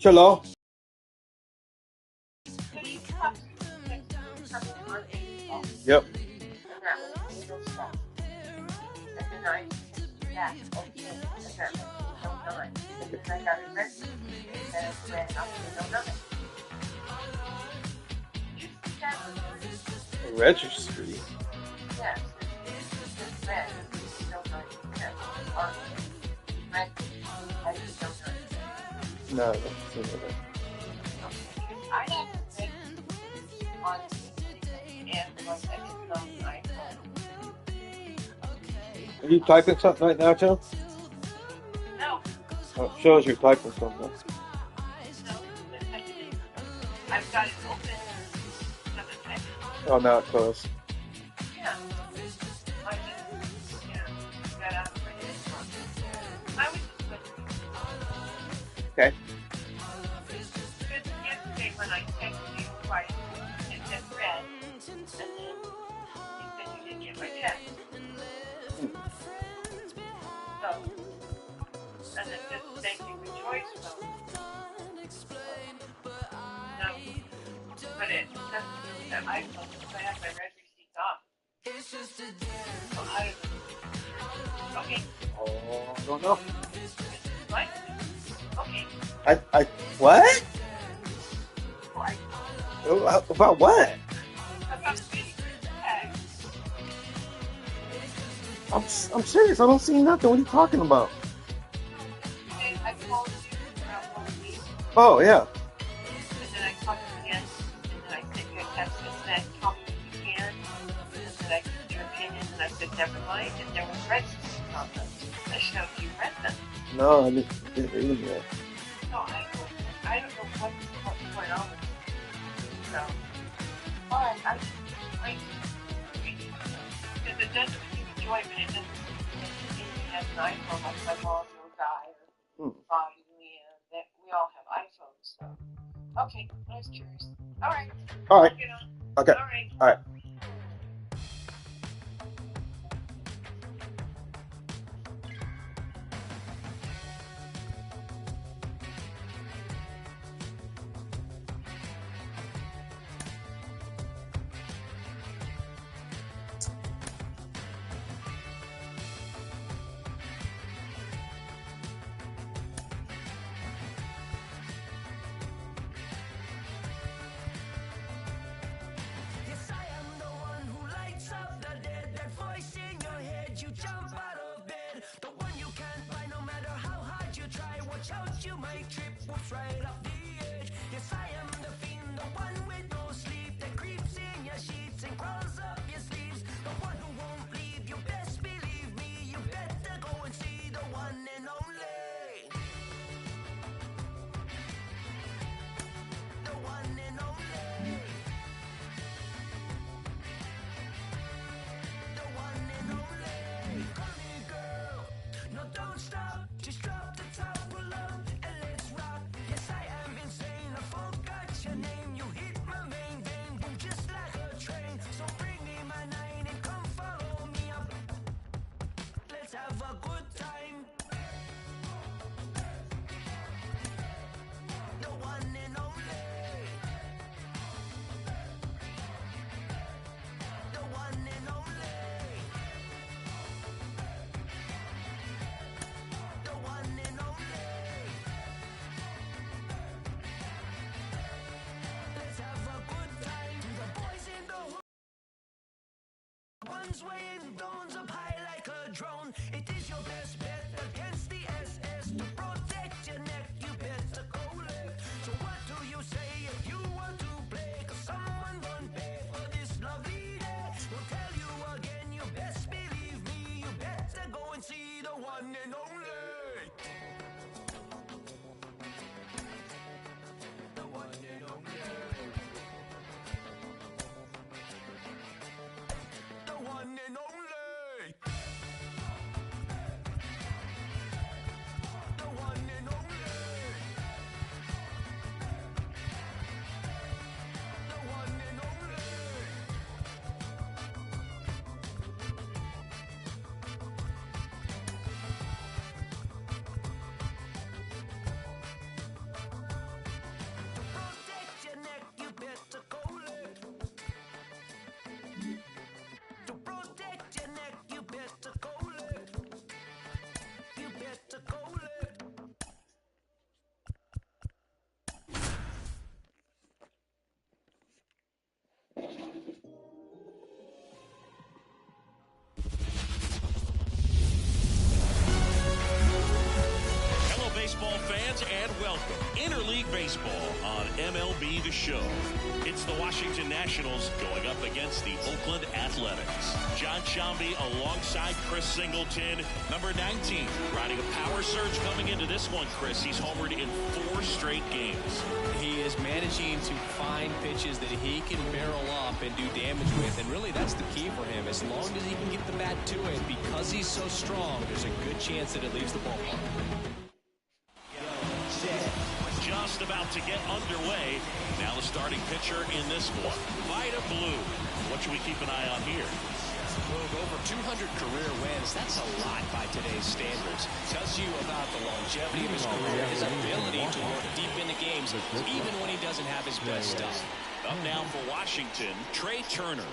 Hello. Yep. Registry. No, I don't see that. Are you typing something right now, Joe? No. Oh, it shows you're typing something. I've got it open. Oh, now it's closed. Yeah. I just, got out of my head. I was just listening. Okay. Because yesterday when I texted you twice, it said red, and then you said you didn't get my text. So, and it just thank you for choice phone. No, but it doesn't use that iPhone because I have my red receipts off. So I don't know. Okay. Oh, I don't know. What? Okay. What? What? About what? About getting the text. I'm serious. I don't see nothing. What are you talking about? And I called you around 1 week. Oh, yeah. And then I called you again, and then I sent you a text that said, call me when you can, and then I gave your opinion, and I said, never mind, and there was red stickers on them. I showed you read them. No, I just didn't read that. No, I don't know what's going on with you. So, alright, I because it doesn't give you joy, but it doesn't mean you have an iPhone like my mom or guy or Bobby, Leanne, that we all have iPhones, so. Okay, I was curious. Alright. Alright. Okay. Alright. Swaying thorns up high like a drone. It is your best bet against the SS. To protect your neck, you better go left. So what do you say if you want to play? Cause someone won't pay for this lovely day. We'll tell you again, you best believe me. You better go and see the one and only. The one and only. The one and only. fans, and welcome Interleague Baseball on MLB The Show. It's the Washington Nationals going up against the Oakland Athletics. John Sciambi alongside Chris Singleton, number 19, riding a power surge coming into this one, Chris. He's homered in 4 straight games. He is managing to find pitches that he can barrel up and do damage with, and really that's the key for him. As long as he can get the bat to it, because he's so strong, there's a good chance that it leaves the ballpark. Just about to get underway. Now the starting pitcher in this one, Vida Blue. What should we keep an eye on here? Over 200 career wins. That's a lot by today's standards. Tells you about the longevity of his career, his ability to work deep into games, even when he doesn't have his best stuff. Up now for Washington, Trey Turner.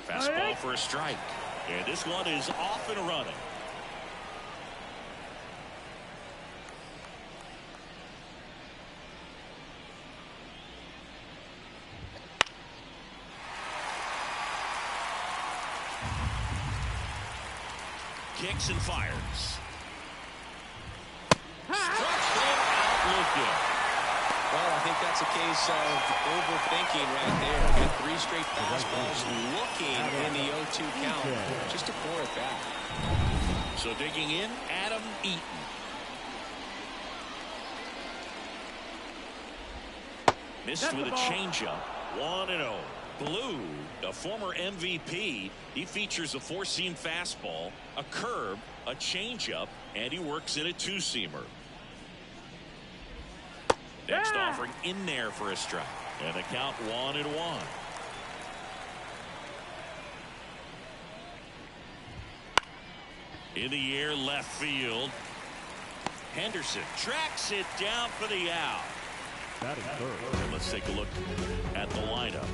Fastball for a strike. And this one is off and running. Kicks and fires. Struck him out looking. Well, I think that's a case of overthinking right there. Get 3 straight fastballs looking in the 0-2 count just to pour it back. So digging in, Adam Eaton. Missed with a changeup. 1-0. Blue, a former MVP, he features a 4-seam fastball, a curve, a changeup, and he works in a 2-seamer. Next offering in there for a strike, and a count 1-1. In the air, left field. Henderson tracks it down for the out. And let's take a look at the lineup.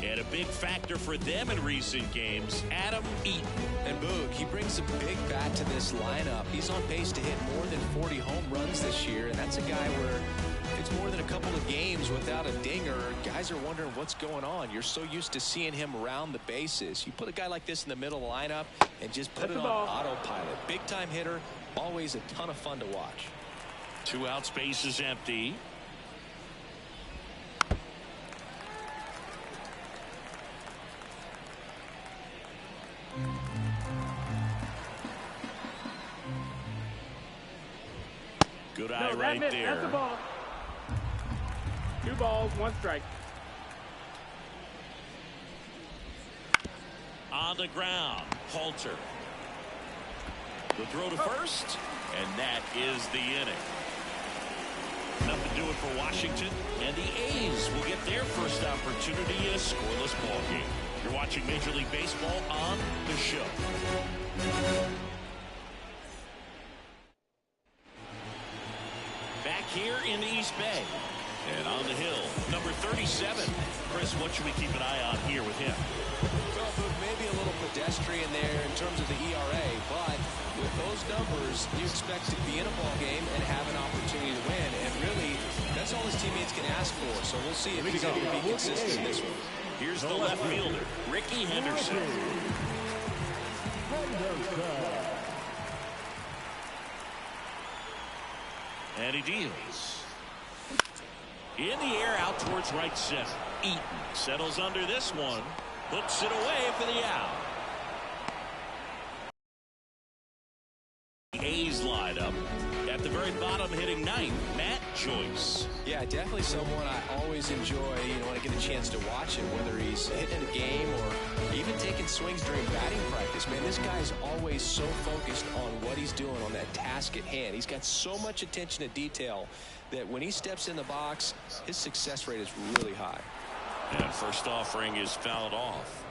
And a big factor for them in recent games, Adam Eaton. And Boog, he brings a big bat to this lineup. He's on pace to hit more than 40 home runs this year, and that's a guy where it's more than a couple of games without a dinger. Guys are wondering what's going on. You're so used to seeing him around the bases. You put a guy like this in the middle of the lineup and just put it on autopilot. Big time hitter, always a ton of fun to watch. 2 outs, base is empty. Good eye right there. That's a ball. 2 balls, 1 strike. On the ground, Halter. The throw to first, and that is the inning. Enough to do it for Washington, and the A's will get their first opportunity in a scoreless ball game. You're watching Major League Baseball on The Show. Back here in the East Bay. And on the hill, number 37. Chris, what should we keep an eye on here with him? Well, maybe a little pedestrian there in terms of the ERA, but with those numbers, you expect to be in a ball game and have an opportunity to win. And really, that's all his teammates can ask for. So we'll see if he's able to be consistent in this one. Here's the left fielder, Ricky Henderson. And he deals. In the air out towards right center. Eaton settles under this one. Hooks it away for the out. The A's lineup. At the very bottom, hitting 9th, Matt Joyce. Yeah, definitely someone I always enjoy, when I get a chance to watch him, whether he's hitting a game or even taking swings during batting practice. Man, this guy's always so focused on what he's doing on that task at hand. He's got so much attention to detail that when he steps in the box, his success rate is really high. And first offering is fouled off.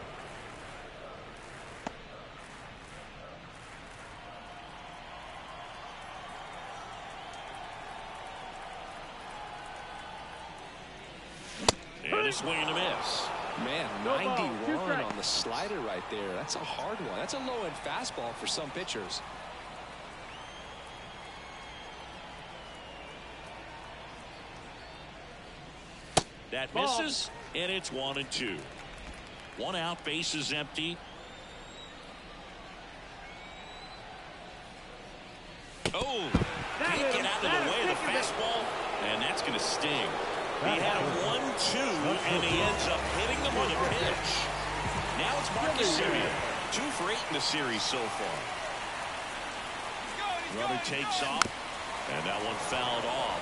And a swing and a miss. Man, 91 on the slider right there. That's a hard one. That's a low-end fastball for some pitchers. That misses, and it's 1-2. 1 out, base is empty. Oh, going to sting. He had a 1-2, and he ends up hitting them with a pitch. Now it's Marcus Semien. 2 for 8 in the series so far. Runner takes off, and that one fouled off.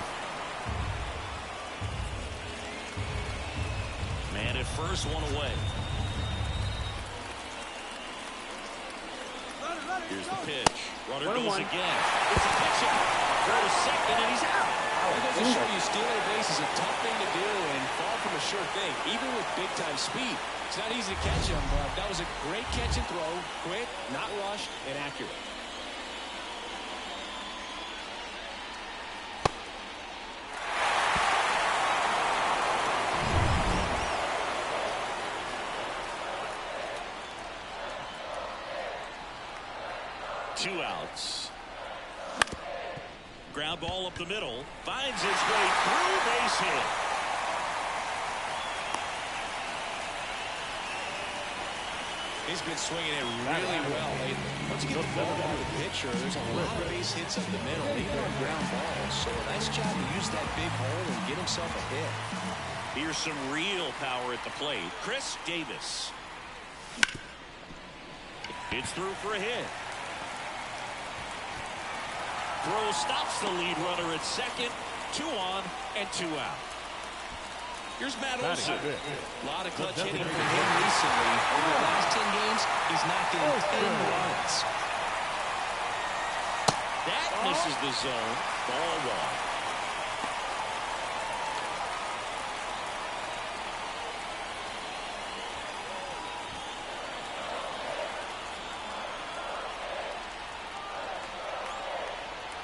Man at first, one away. Here's the pitch. Runner goes again. It's a pitch out. Throw to second, and he's out. That goes to show you stealing a base is a tough thing to do and far from a sure thing, even with big-time speed. It's not easy to catch him, but that was a great catch and throw. Quick, not rushed, and accurate. Two outs. Ground ball up the middle. Finds its way through, base hit. He's been swinging it really well lately. Once you get the ball to the pitcher, there's a lot of base hits up the middle, even on ground balls. So a nice job to use that big hole and get himself a hit. Here's some real power at the plate. Chris Davis. It's through for a hit. Throw stops the lead runner at second. 2 on and 2 out. Here's Matt Olson. A lot of clutch hitting for him recently. Over the last 10 games, he's knocked in 10 runs. That misses the zone. Ball 1.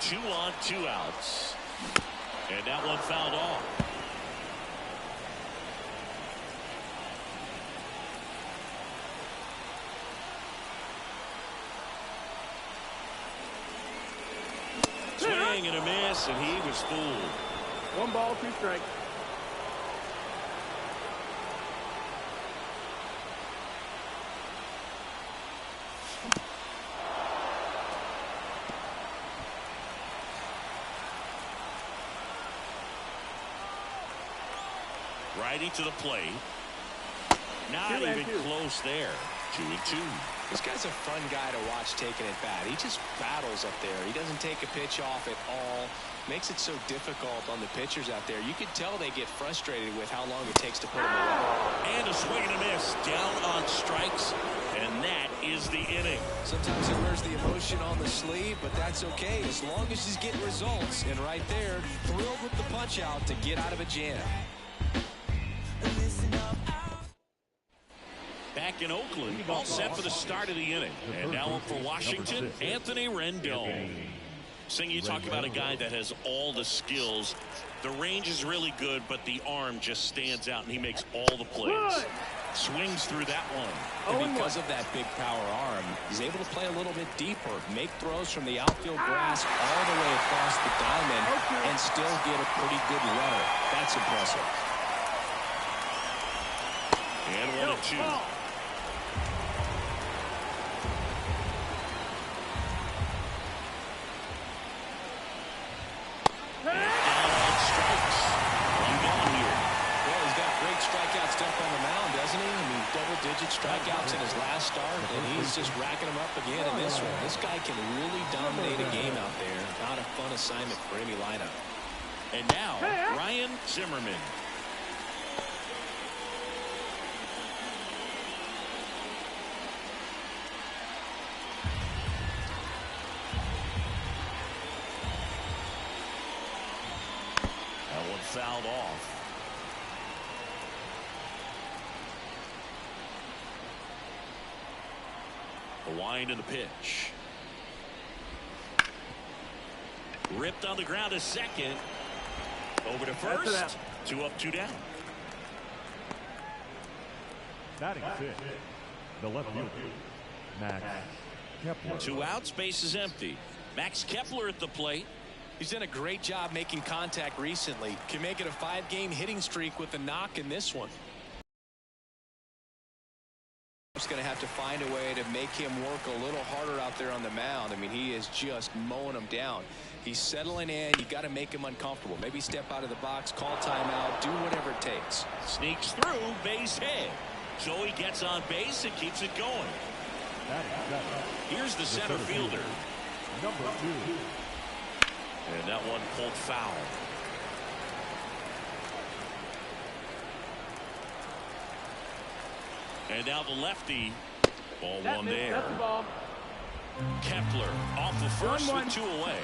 Two on, 2 outs. And that one fouled off. Swing and a miss, and he was fooled. 1 ball, 2 strikes. Righty to the plate. Not even close there. 2-2. This guy's a fun guy to watch taking at bat. He just battles up there. He doesn't take a pitch off at all. Makes it so difficult on the pitchers out there. You can tell they get frustrated with how long it takes to put him away. And a swing and a miss. Down on strikes. And that is the inning. Sometimes he wears the emotion on the sleeve, but that's okay as long as he's getting results. And right there, thrilled with the punch out to get out of a jam. Back in Oakland, all set for the start of the inning. And now up for Washington, Anthony Rendon. Sing, you talk about a guy that has all the skills. The range is really good, but the arm just stands out, and he makes all the plays. Swings through that one. And because of that big power arm, he's able to play a little bit deeper, make throws from the outfield grass all the way across the diamond, and still get a pretty good runner. That's impressive. And 1-2. Double-digit strikeouts in his last start, and he's just racking them up again in this one. This guy can really dominate a game out there. Not a fun assignment for any lineup. And now, Ryan Zimmerman. That one fouled off. The wind of the pitch. Ripped on the ground to second. Over to first. 2 up, 2 down. Batting 6, the left fielder, Max Kepler. 2 outs, base is empty. Max Kepler at the plate. He's done a great job making contact recently. Can make it a 5-game hitting streak with a knock in this one. Kemp's going to have to find a way to make him work a little harder out there on the mound. I mean, he is just mowing him down. He's settling in. You got to make him uncomfortable. Maybe step out of the box, call timeout, do whatever it takes. Sneaks through, base hit. So he gets on base and keeps it going. Here's the center fielder. Number 2. And that one pulled foul. And now the lefty. Ball one there. That's the ball. Kepler off the first with 2 away.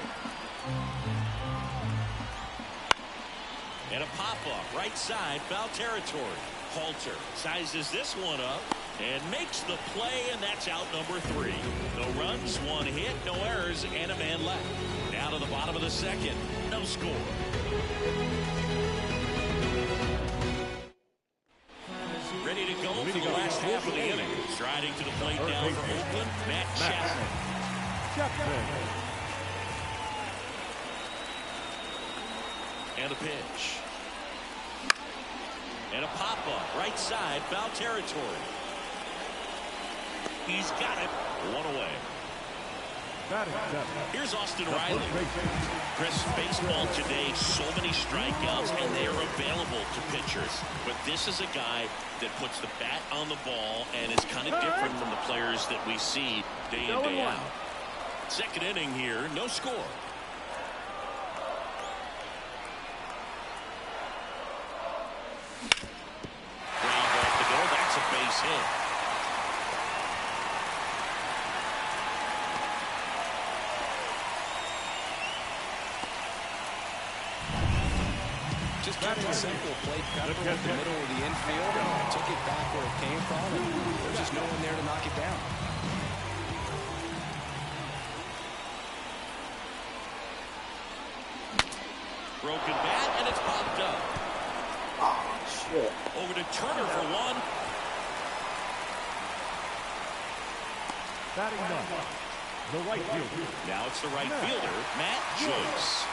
And a pop-up right side, foul territory. Halter sizes this one up and makes the play, and that's out number 3. No runs, 1 hit, no errors, and a man left. Now to the bottom of the second, no score. Ready to go for the last half of the inning. Striding to the plate now for Oakland, Matt Chapman. And a pitch. And a pop-up, right side, foul territory. He's got it. 1 away. Here's Austin Riley. Chris, baseball today, so many strikeouts, and they are available to pitchers. But this is a guy that puts the bat on the ball and is kind of different from the players that we see day in, day out. Second inning here, no score. Ground ball to go. That's a base hit. Just kept it simple. Played Pepper with the middle of the infield and took it back where it came from. And there's just no one there to knock it down. Broken bat, and it's popped up. Oh, shit. Over to Turner for 1. Batting ninth, the right fielder. Now it's the right fielder, Matt Joyce.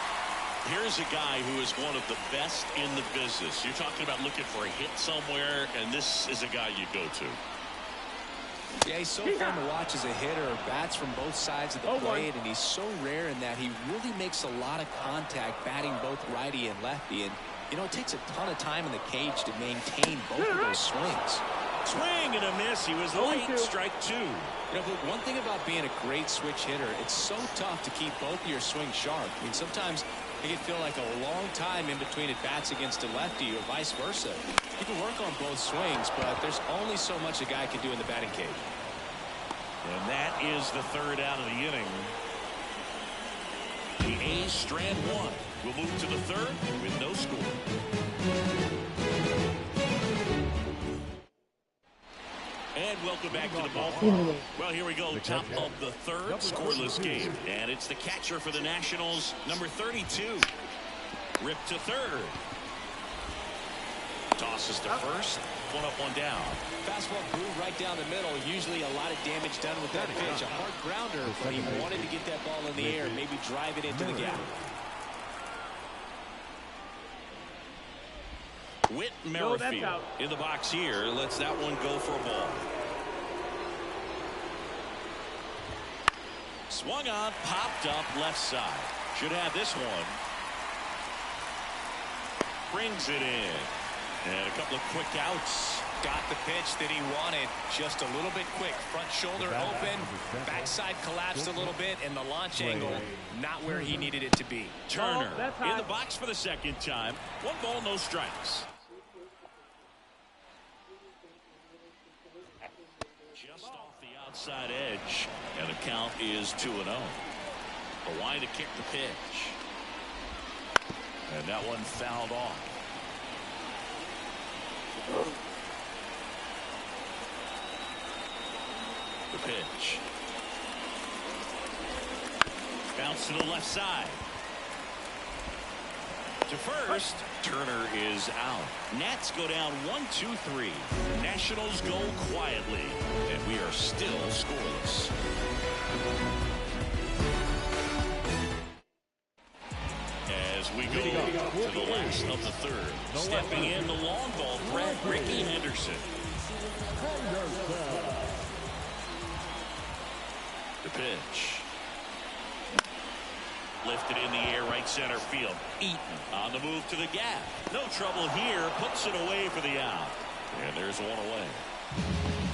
Here's a guy who is one of the best in the business. You're talking about looking for a hit somewhere, and this is a guy you go to. Yeah, he's so fun to watch as a hitter. Bats from both sides of the plate, and he's so rare in that he really makes a lot of contact batting both righty and lefty. And, you know, it takes a ton of time in the cage to maintain both of those swings. Swing and a miss. He was late. Strike 2. You know, but one thing about being a great switch hitter, it's so tough to keep both of your swings sharp. I mean, sometimes it can feel like a long time in between at bats against a lefty or vice versa. You can work on both swings, but there's only so much a guy can do in the batting cage. And that is the third out of the inning. The A's strand 1. We'll move to the third with no score. And welcome back to the ballpark. Well, here we go. Top of the third, scoreless game. And it's the catcher for the Nationals, number 32. Rip to third. Tosses to first. 1 up, 1 down. Fastball groove right down the middle. Usually a lot of damage done with that pitch. A hard grounder, but he wanted to get that ball in the air, maybe drive it into the gap. Whit Merrifield in the box here. Lets that one go for a ball. Swung on, popped up left side. Should have this one. Brings it in. And a couple of quick outs. Got the pitch that he wanted. Just a little bit quick. Front shoulder open. Backside collapsed a little bit. And the launch angle not where he needed it to be. Turner in the box for the second time. 1 ball, no strikes. Just off the outside edge. And the count is 2-0. A line to kick the pitch. And that one fouled off. The pitch. Bounce to the left side. To first. Turner is out. Nats go down 1-2-3. Nationals go quietly. And we are still scoreless. As we go to the last of the third. Stepping in the long ball threat, Ricky Henderson. pitch. Lifted in the air, right center field. Eaton on the move to the gap. No trouble here. Puts it away for the out. And there's one away.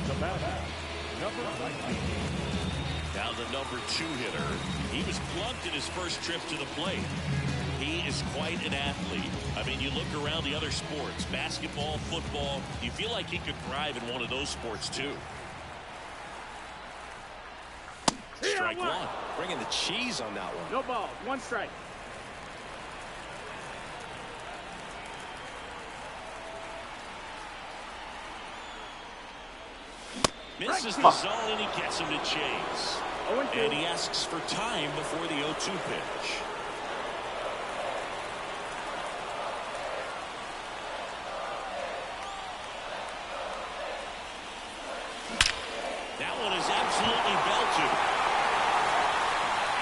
The batter, number 19. Now the number 2 hitter. He was plugged in his first trip to the plate. He is quite an athlete. I mean, you look around the other sports, basketball, football, you feel like he could thrive in one of those sports too. Strike one. Bringing the cheese on that one. No ball. 1 strike. Misses the zone and he gets him to chase. 0-2. And he asks for time before the 0-2 pitch. That one is absolutely belted.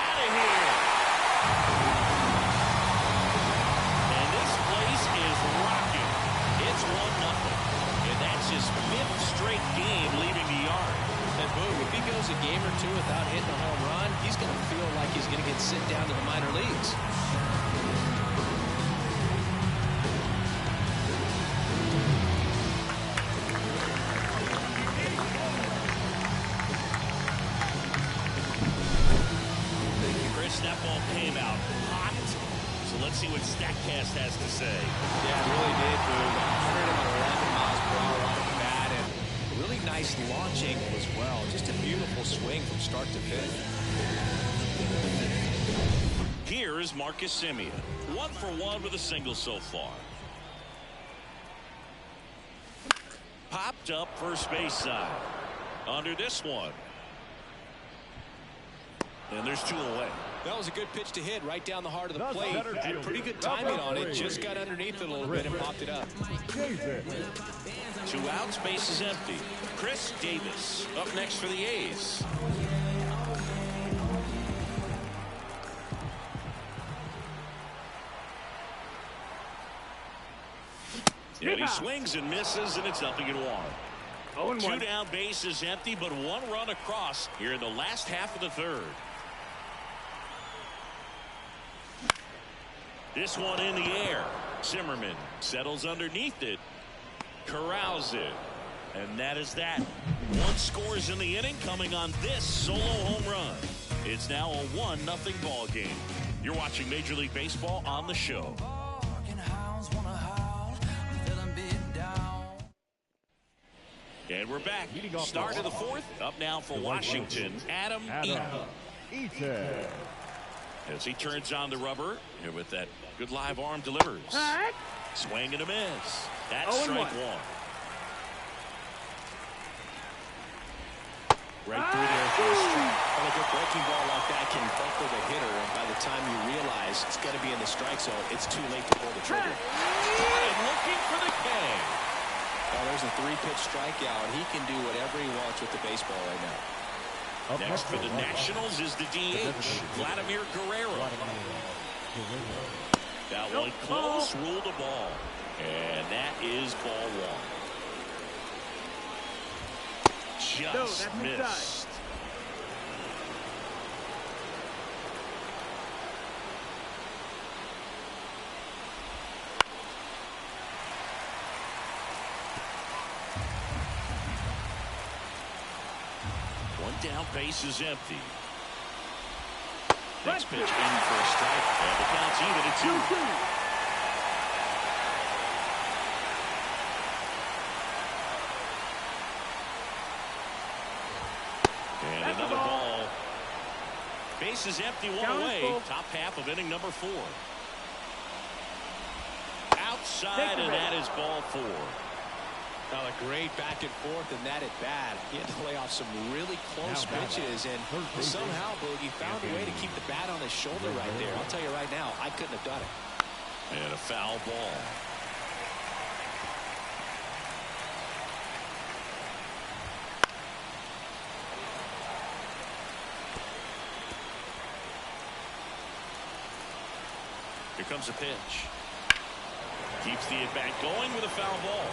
Out of here. And this place is rocking. It's 1-0. And that's his 5th straight game leaving the yard. And boom, if he goes a game or 2 without hitting a home run, he's going to feel like he's going to get sent down to the minor leagues. That ball came out hot. So let's see what StatCast has to say. Yeah, it really did, Boog. 111 miles per hour off the bat, and really nice launching as well. Just a beautiful swing from start to finish. Here is Marcus Semien. 1 for 1 with a single so far. Popped up first base side. Under this one. And there's 2 away. That was a good pitch to hit right down the heart of the plate. Had pretty good timing on it. Just got underneath it a little bit and popped it up. 2 outs, base is empty. Chris Davis up next for the A's. And he swings and misses, and it's 0-1. 2 down, base is empty, but 1 run across here in the last half of the 3rd. This one in the air. Zimmerman settles underneath it. Corrals it. And that is that. 1 scores in the inning coming on this solo home run. It's now a 1-0 ball game. You're watching Major League Baseball on the show. And we're back. Start of the 4th. Up now for Washington, Adam Eaton. As he turns on the rubber, and with that good live arm delivers. Swing and a miss. That's strike 1. Right through there for a strike. Well, a good breaking ball like that can buckle the hitter, and by the time you realize it's going to be in the strike zone, it's too late to pull the trigger. And looking for the K. Well, there's a 3-pitch strikeout. He can do whatever he wants with the baseball right now. Next for the Nationals is the DH, Vladimir Guerrero. That one close, ruled a ball. And that is ball 1. Just missed. Down, base is empty. Next pitch in for a strike, and the count's even at 2. And another ball. Base is empty, 1 away. Top half of inning number 4. Outside, and that is ball 4. Now a great back and forth, and that at bat. He had to lay off some really close pitches, and somehow, Boogie found a way to keep the bat on his shoulder right there. I'll tell you right now, I couldn't have done it. And a foul ball. Here comes a pitch. Keeps the at-bat going with a foul ball.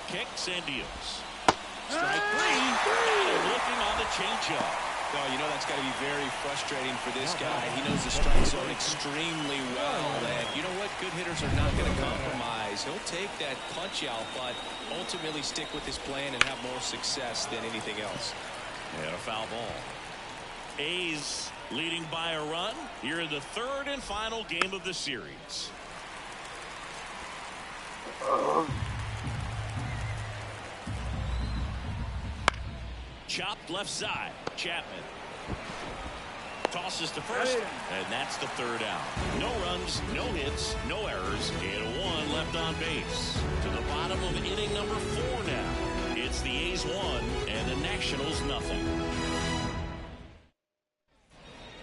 kicks and deals. Strike three. And looking on the changeup. Oh, you know that's got to be very frustrating for this guy. He knows the strike zone extremely well. And you know what? Good hitters are not going to compromise. He'll take that punch out, but ultimately stick with his plan and have more success than anything else. And a foul ball. A's leading by a run here in the third and final game of the series. Chopped left side. Chapman tosses to first, and that's the third out. No runs, no hits, no errors, and one left on base. To the bottom of inning number 4 now. It's the A's 1 and the Nationals nothing.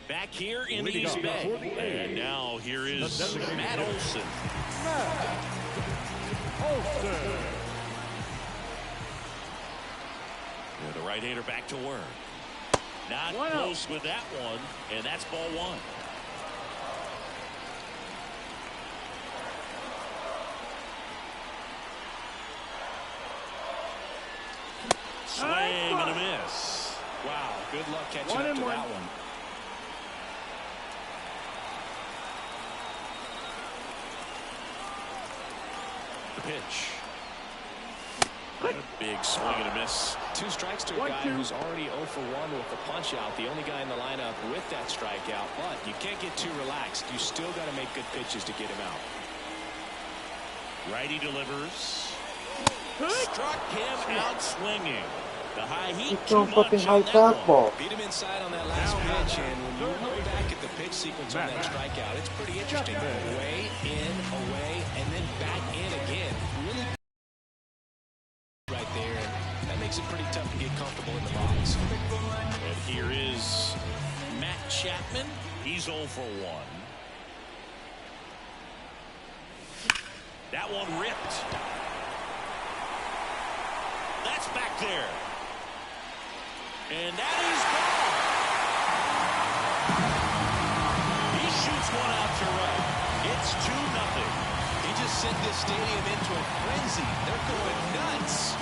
Back here in the East Bay, and now here is Matt Olson. The right-hander back to work. Not close with that one, and that's ball 1. Swing and a miss. Wow, good luck catching up to that one. The pitch. A big swing and a miss. 2 strikes to a guy who's already 0 for 1 with the punch out. The only guy in the lineup with that strikeout. But you can't get too relaxed. You still got to make good pitches to get him out. Righty delivers. Struck him out swinging. The high heat too much on that one. Beat him inside on that last pitch, and when you look back at the pitch sequence on that strikeout, it's pretty interesting. Away, in, away, and then back in again. Really right there, and that makes it pretty tough to get comfortable in the box. And here is Matt Chapman. He's 0 for 1. That one ripped. That's back there. And that is gone. He shoots one out to right. It's 2-0. He just sent this stadium into a frenzy. They're going nuts.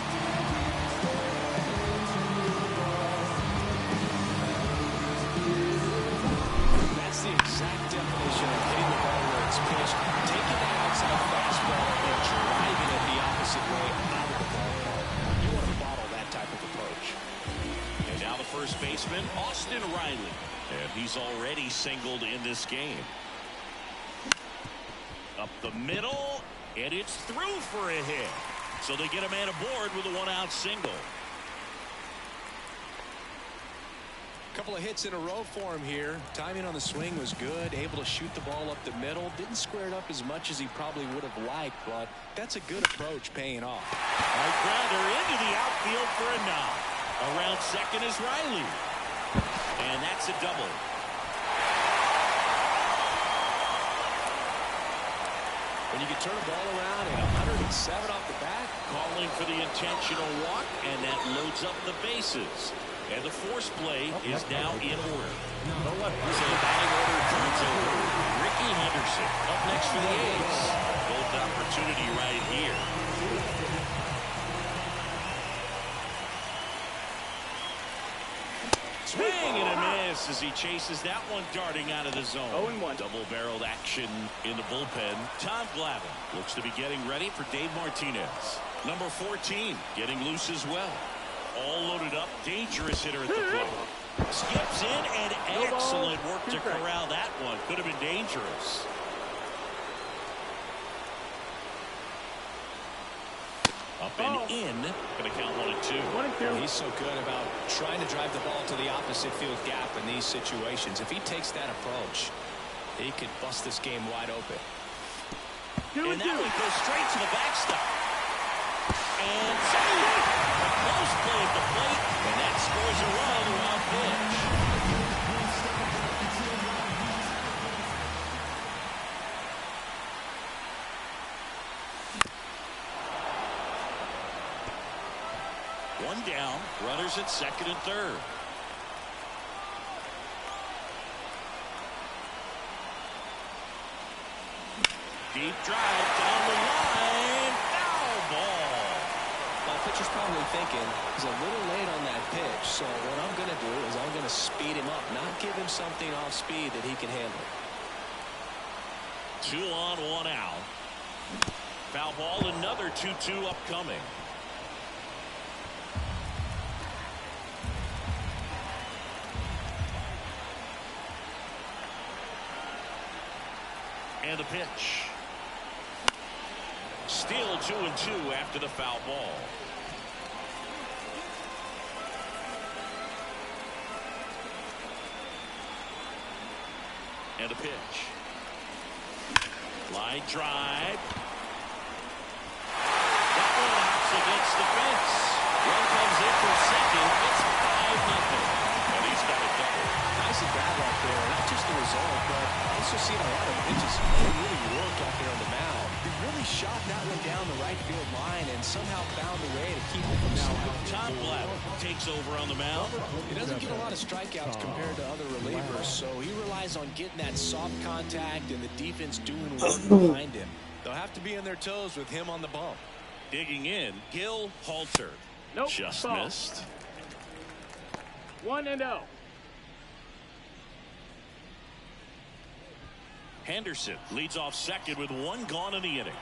That's the exact definition of hitting the ball where it's pitched, taking that outside fastball and driving it the opposite way out of the ballpark. You want to bottle that type of approach. And now the first baseman, Austin Riley. And he's already singled in this game. Up the middle, and it's through for a hit. So they get a man aboard with a 1-out single. Couple of hits in a row for him here. Timing on the swing was good. Able to shoot the ball up the middle. Didn't square it up as much as he probably would have liked, but that's a good approach paying off. Right grounder into the outfield for a knock. Around second is Riley. And that's a double. When you can turn a ball around at 107 off the bat. Calling for the intentional walk, and that loads up the bases. And the force play is now in order. So the batting order turns over. Ricky Henderson up next for the A's. Both opportunity right here. Swing and a miss as he chases that one darting out of the zone. 0-1. Double-barreled action in the bullpen. Tom Glavine looks to be getting ready for Dave Martinez. Number 14 getting loose as well. All loaded up, dangerous hitter at the plate. Skips in, and excellent work to corral that one. Could have been dangerous. Up and in. Going to count 1 and 2. 1 and 2. Well, he's so good about trying to drive the ball to the opposite field gap in these situations. If he takes that approach, he could bust this game wide open. And that one goes straight to the backstop. And saved. A close play at the plate, and that scores a run around pitch. One down, runners at second and third. Deep drive down the line, foul ball. Catcher's probably thinking he's a little late on that pitch, so what I'm going to do is I'm going to speed him up, not give him something off speed that he can handle. 2 on, 1 out. Foul ball, another 2-2 upcoming. And the pitch. Still 2-2 after the foul ball. And a pitch. Line drive. That one hops against the fence. One comes in for second. It's 5-0. And he's got a double. Nice at bat right there. Not just the result, but also seeing a lot of pitches really work out there on the mound. He really shot that one down the right field line and somehow found a way to keep it from sliding. Tom Black takes over on the mound. He doesn't get a lot of strikeouts compared to other relievers, so he relies on getting that soft contact and the defense doing work behind him. They'll have to be on their toes with him on the bump. Digging in, Gil Halter. Nope, just ball. missed. 1-0. Henderson leads off second with 1 gone in the inning.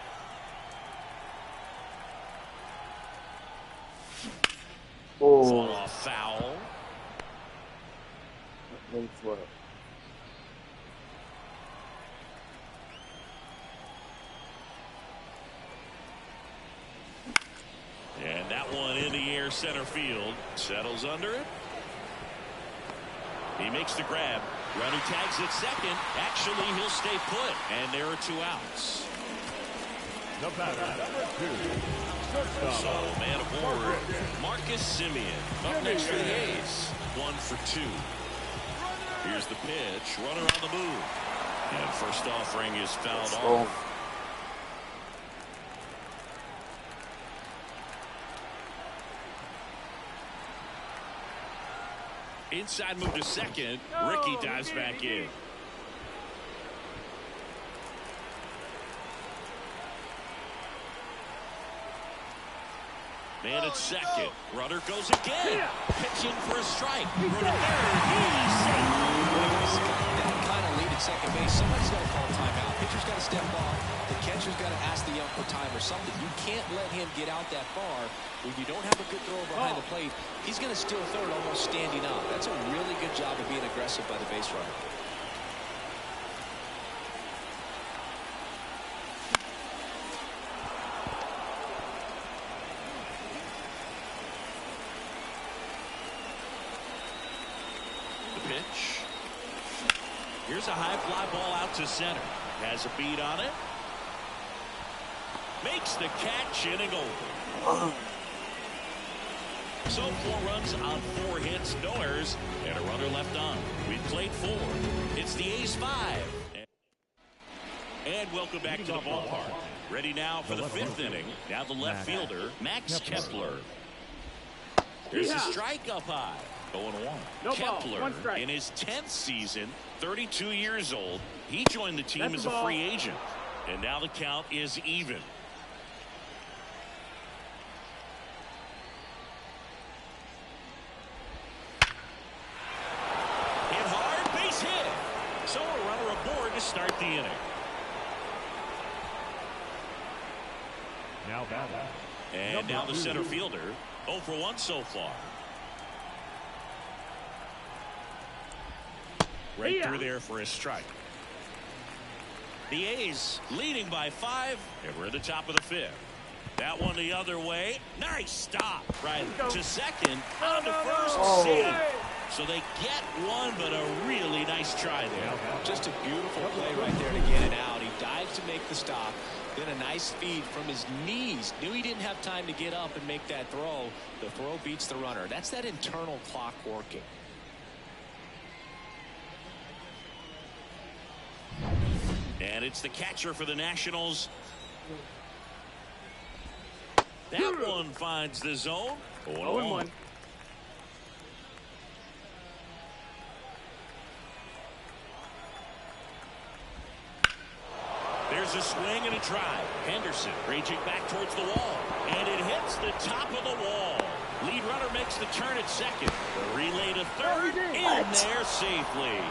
Fall off foul. Mlb24. And that one in the air center field. Settles under it. He makes the grab. Runner tags at second. Actually, he'll stay put. And there are 2 outs. The batter, number 2. So, man aboard, Marcus Semien. Up next for the A's. 1 for 2. Here's the pitch. Runner on the move. And first offering is fouled off. Inside move to second. Ricky dives back in. Man at second. Runner goes again. Pitching for a strike. Runner third. He's safe. That kind of lead at second base. Somebody's got to call timeout. Pitcher's got to step off. The catcher's got to ask the ump for time or something. You can't let him get out that far. When you don't have a good thrower behind the plate, he's going to steal third almost standing up. That's a really good job of being aggressive by the base runner. The pitch. Here's a high fly ball out to center. Has a beat on it. Makes the catch, inning over. So 4 runs on 4 hits, no errors, and a runner left on. We've played 4. It's the A's 5. And welcome back to the ballpark. Ready now for the 5th inning. Now the left fielder, Max Kepler. There's a strike up high. 0-1. No Kepler, ball, 1 strike. in his 10th season, 32 years old. He joined the team as a free agent. And now the count is even. So a runner aboard to start the inning. Now batting. And now the center fielder. 0 for 1 so far. Right through there for a strike. The A's leading by 5, and we're at the top of the 5th. That one the other way. Nice stop. Right to second. On to first. Save. So they get one, but a really nice try there. Just a beautiful play right there to get it out. He dives to make the stop. Then a nice feed from his knees. Knew he didn't have time to get up and make that throw. The throw beats the runner. That's that internal clock working. And it's the catcher for the Nationals. That one finds the zone. 0-1. There's Here's a swing and a drive. Henderson raging back towards the wall. And it hits the top of the wall. Lead runner makes the turn at second. The relay to third. In there safely.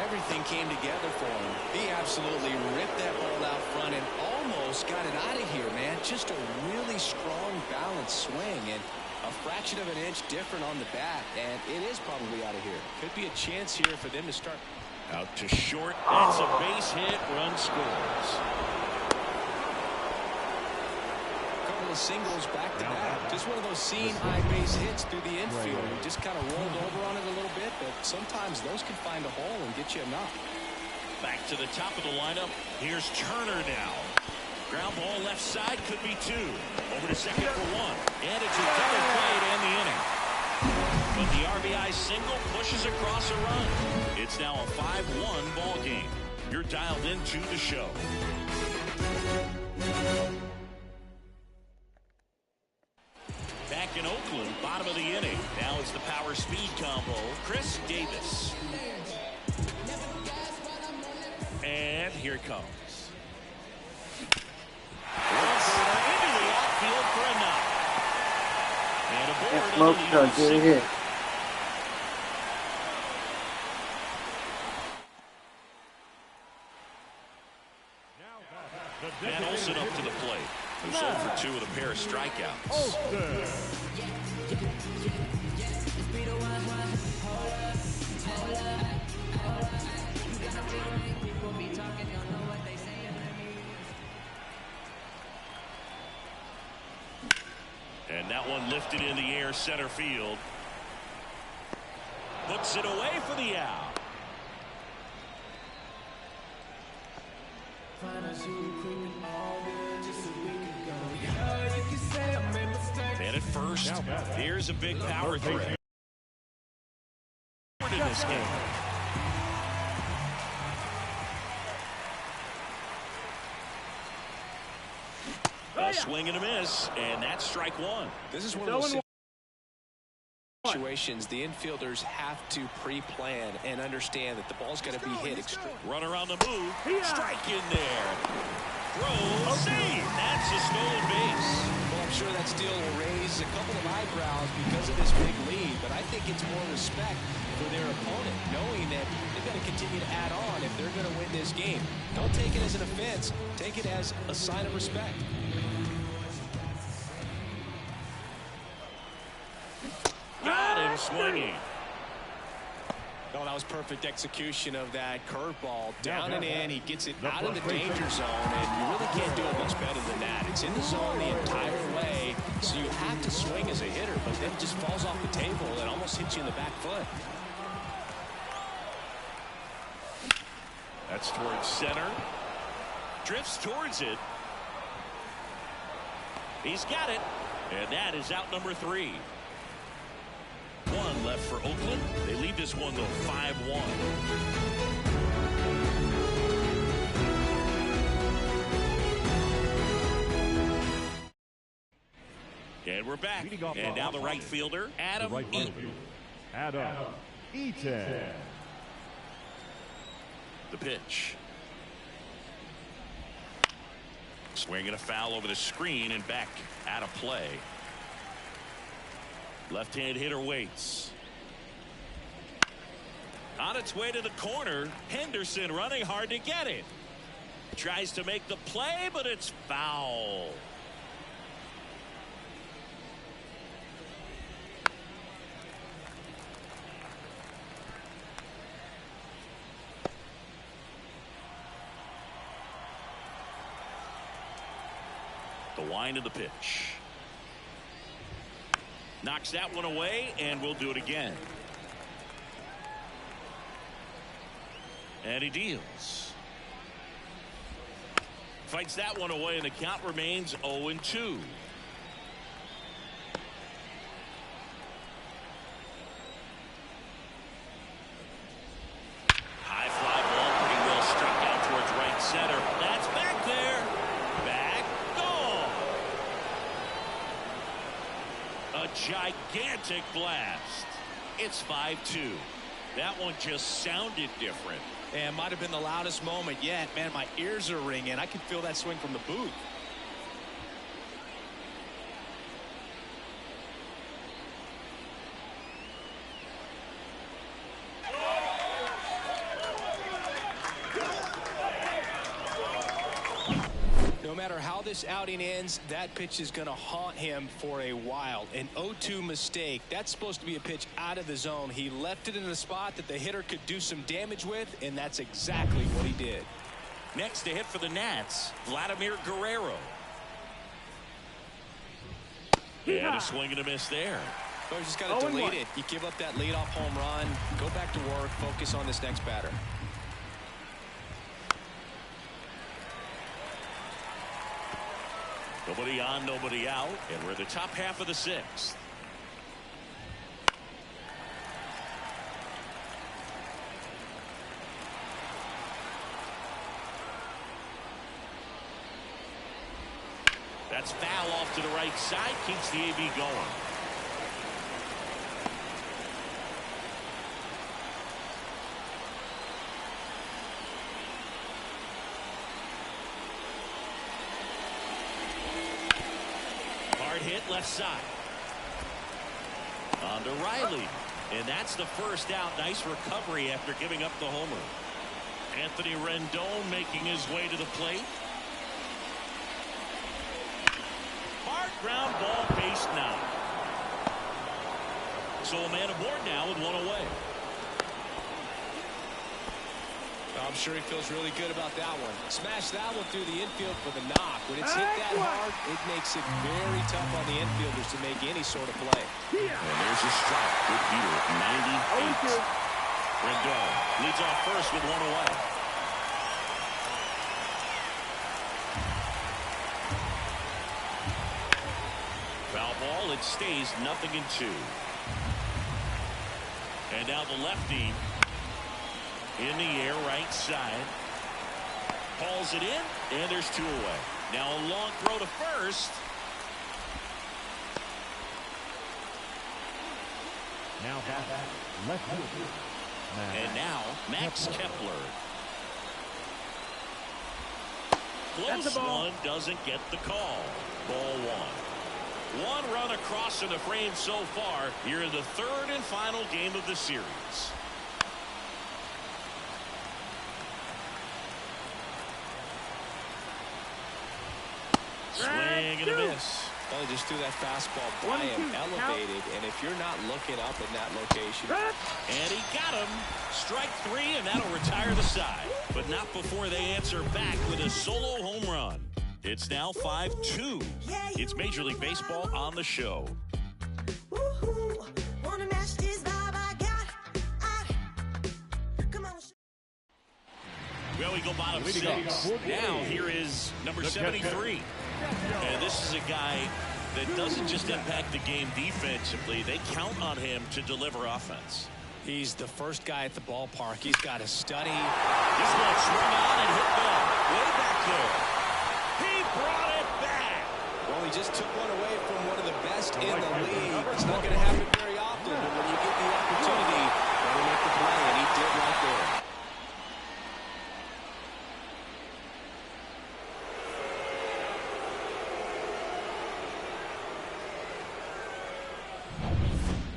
Everything came together for him. He absolutely ripped that ball out front and almost got it out of here, man. Just a really strong, balanced swing. And a fraction of an inch different on the bat. And it is probably out of here. Could be a chance here for them to start. Out to short. That's a base hit. Run scores. Singles back to back. Just one of those seen high base hits through the infield. He just kind of rolled over on it a little bit, but sometimes those can find a hole and get you a knock. Back to the top of the lineup. Here's Turner now. Ground ball left side, could be two. Over to second for one. And it's a double play to end the inning. But the RBI single pushes across a run. It's now a 5-1 ball game. You're dialed into the show. Back in Oakland, bottom of the inning. Now it's the power speed combo. Chris Davis. And here it comes. Into the outfield for a knock. And aboard Smoke shot, get it here. And Olsen up to the plate. Who's 0 for 2 with a pair of strikeouts. And that one lifted in the air, center field. Puts it away for the out. And at first, here's a big power threat in this game. A swing and a miss, and that's strike one. This is one of those situations the infielders have to pre-plan and understand that the ball's got to be hit extremely. Runner on the move, strike in there. Throw, save. That's a stolen base. Well, I'm sure that steal will raise a couple of eyebrows because of this big lead, but I think it's more respect for their opponent, knowing that they've got to continue to add on if they're going to win this game. Don't take it as an offense. Take it as a sign of respect. Got him swinging. Oh, that was perfect execution of that curveball. Down and in, he gets it out of the danger zone, and you really can't do it much better than that. It's in the zone the entire way, so you have to swing as a hitter, but then it just falls off the table and almost hits you in the back foot. That's towards center. Drifts towards it. He's got it, and that is out number 3. One left for Oakland. They lead this one, though, 5-1. And we're back. And now the right fielder, Adam Eaton. Adam Eaton. The pitch. Swinging a foul over the screen and back out of play. Left-hand hitter waits. On its way to the corner. Henderson running hard to get it. Tries to make the play, but it's foul. The wind of the pitch. Knocks that one away, and we'll do it again. And he deals. Fights that one away, and the count remains 0-2. High fly ball, pretty well struck out towards right center. That's back there. Back, gone. A gigantic blast. It's 5-2. That one just sounded different. And might have been the loudest moment yet. Man, my ears are ringing. I can feel that swing from the booth. No matter how this outing ends, that pitch is going to haunt him for a while. An 0-2 mistake. That's supposed to be a pitch out of the zone. He left it in a spot that the hitter could do some damage with, and that's exactly what he did. Next to hit for the Nats, Vladimir Guerrero. And a swing and a miss there. So you just got to delete it. You give up that leadoff home run, go back to work, focus on this next batter. Nobody on, nobody out, and we're in the top half of the sixth. That's foul off to the right side, keeps the AB going. Hit left side. On to Riley. And that's the first out. Nice recovery after giving up the homer. Anthony Rendon making his way to the plate. Hard ground ball, base now. So a man aboard now with one away. I'm sure he feels really good about that one. Smash that one through the infield for the knock. When it's hit that hard, it makes it very tough on the infielders to make any sort of play. And there's a strike. Good beater at 98. Rendon leads off first with one away. Foul ball. It stays 0-2. And now the lefty. In the air, right side. Hauls it in, and there's two away. Now a long throw to first. Now left. And now Max Kepler. Close one, doesn't get the call. Ball one. One run across in the frame so far here in the third and final game of the series. Swing and a miss. Well, he just threw that fastball by him, elevated, and if you're not looking up in that location. And he got him. Strike three, and that'll retire the side. But not before they answer back with a solo home run. It's now 5-2. It's Major League Baseball on the show. Well, we go bottom six. Now here is number 73. And this is a guy that doesn't just impact the game defensively. They count on him to deliver offense. He's the first guy at the ballpark. He's got to study. This one swung on and hit well. Way back there. He brought it back. Well, he just took one away from one of the best in the league. It's not going to happen very often, but when you get the opportunity, you got to make the play, and he did right there.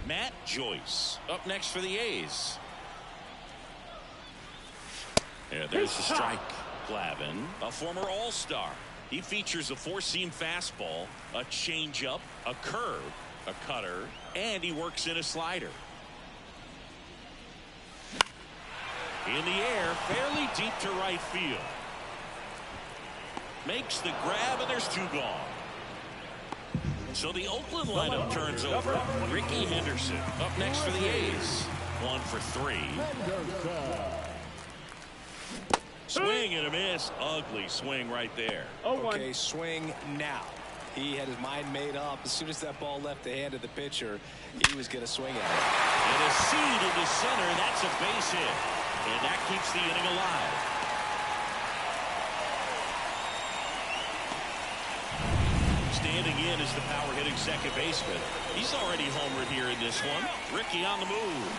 Matt Joyce up next for the A's. Yeah, there's the strike. Glavin, a former All-Star. He features a four-seam fastball, a changeup, a curve, a cutter, and he works in a slider. In the air, fairly deep to right field. Makes the grab, and there's two gone. So the Oakland lineup turns over. Ricky Henderson up next for the A's. 1 for 3. Swing and a miss. Ugly swing right there. Okay, swing now. He had his mind made up. As soon as that ball left the hand of the pitcher, he was going to swing at it. And a seed in the center. That's a base hit. And that keeps the inning alive. Standing in is the power-hitting second baseman. He's already homered here in this one. Ricky on the move.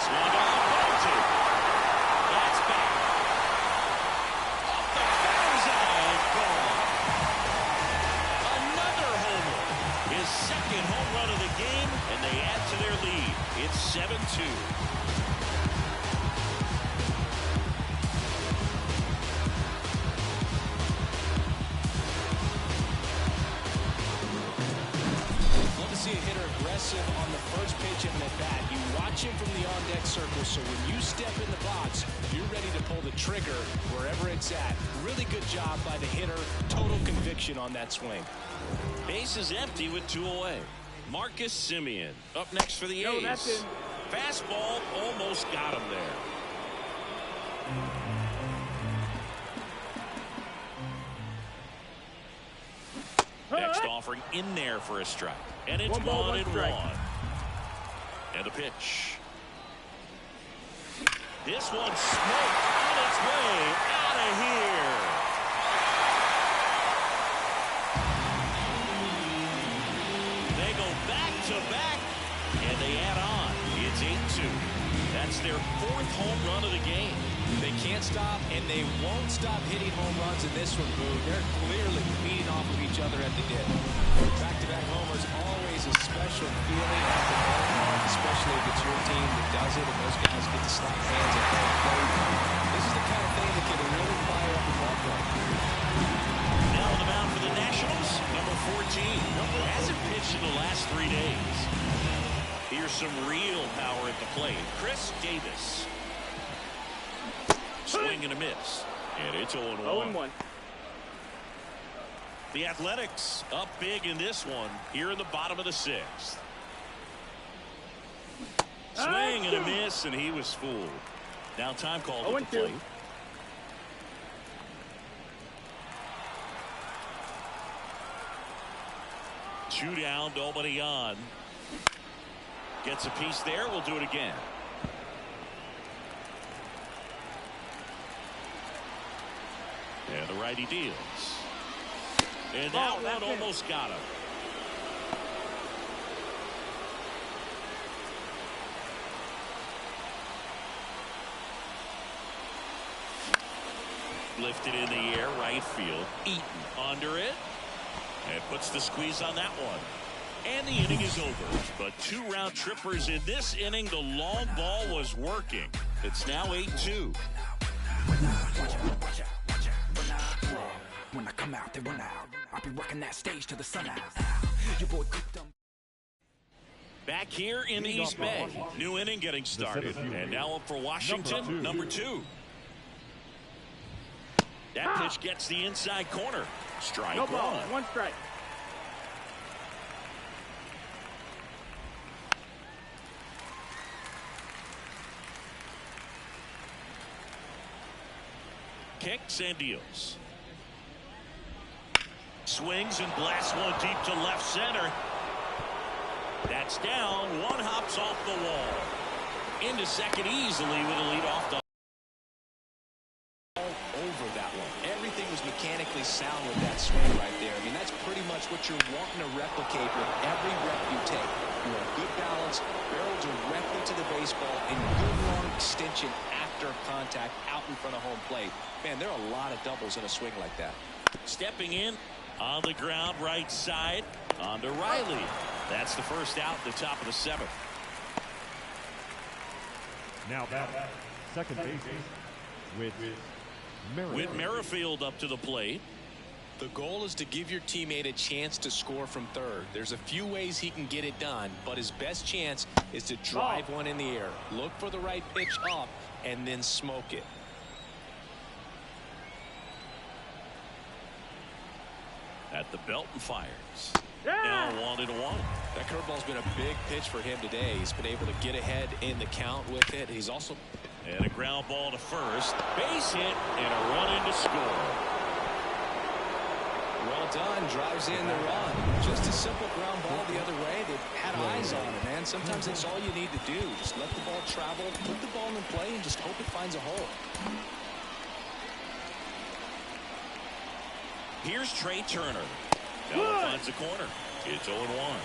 Swung on, penalty. That's 7-2. See a hitter aggressive on the first pitch of an at-bat. You watch him from the on-deck circle, so when you step in the box, you're ready to pull the trigger wherever it's at. Really good job by the hitter. Total conviction on that swing. Base is empty with 2 away. Marcus Semien up next for the A's. That's in. Fastball almost got him there. Next offering in there for a strike. And it's 1-1. And a pitch. This one smoked on its way out of here. They go back to back and they add on. It's 8-2. That's their 4th home run of the game. They can't stop, and they won't stop hitting home runs in this one, Boo. They're clearly feeding off of each other at the dip. Back-to-back homers, always a special feeling after home run, especially if it's your team that does it, and those guys get to slap hands at home plate. This is the kind of thing that can really fire up the ballpark. Now on the mound for the Nationals, number 14. Hasn't pitched in the last 3 days. Here's some real power at the plate. Chris Davis. Swing and a miss. And it's 0-1. 0-1. The Athletics up big in this one here in the bottom of the 6th. Swing and a miss, and he was fooled. Now time called at the plate. 2 down, nobody on. Gets a piece there. We'll do it again. And the righty deals. And that one almost got him. Lifted in the air, right field. Eaton under it. And puts the squeeze on that one. And the inning is over. But 2 round trippers in this inning. The long ball was working. It's now 8-2. When I come out, they run out. I'll be working that stage till the sun out. Your boy cooked them. Back here in the East Bay. New inning getting started. And now up for Washington, number 2. That pitch gets the inside corner. Strike no ball. 1. 1 strike. Kicks and deals. Swings and blasts one deep to left center. That's down. One hops off the wall. Into second easily with a lead off the. All over that one. Everything was mechanically sound with that swing right there. I mean, that's pretty much what you're wanting to replicate with every rep you take. You have good balance, barrel directly to the baseball, and good long extension after contact out in front of home plate. Man, there are a lot of doubles in a swing like that. Stepping in on the ground right side on to Riley. That's the first out at the top of the 7th. Now back, second base with Merrifield up to the plate. The goal is to give your teammate a chance to score from third. There's a few ways he can get it done, but his best chance is to drive one in the air. Look for the right pitch up and then smoke it. At the belt and fires. Now 1-1. That curveball's been a big pitch for him today. He's been able to get ahead in the count with it. He's also. And a ground ball to first. Base hit and a run in to score. Well done. Drives in the run. Just a simple ground ball the other way. They've had eyes on it, man. Sometimes that's all you need to do. Just let the ball travel, put the ball in play, and just hope it finds a hole. Here's Trey Turner. Now finds the corner. It's 0-1.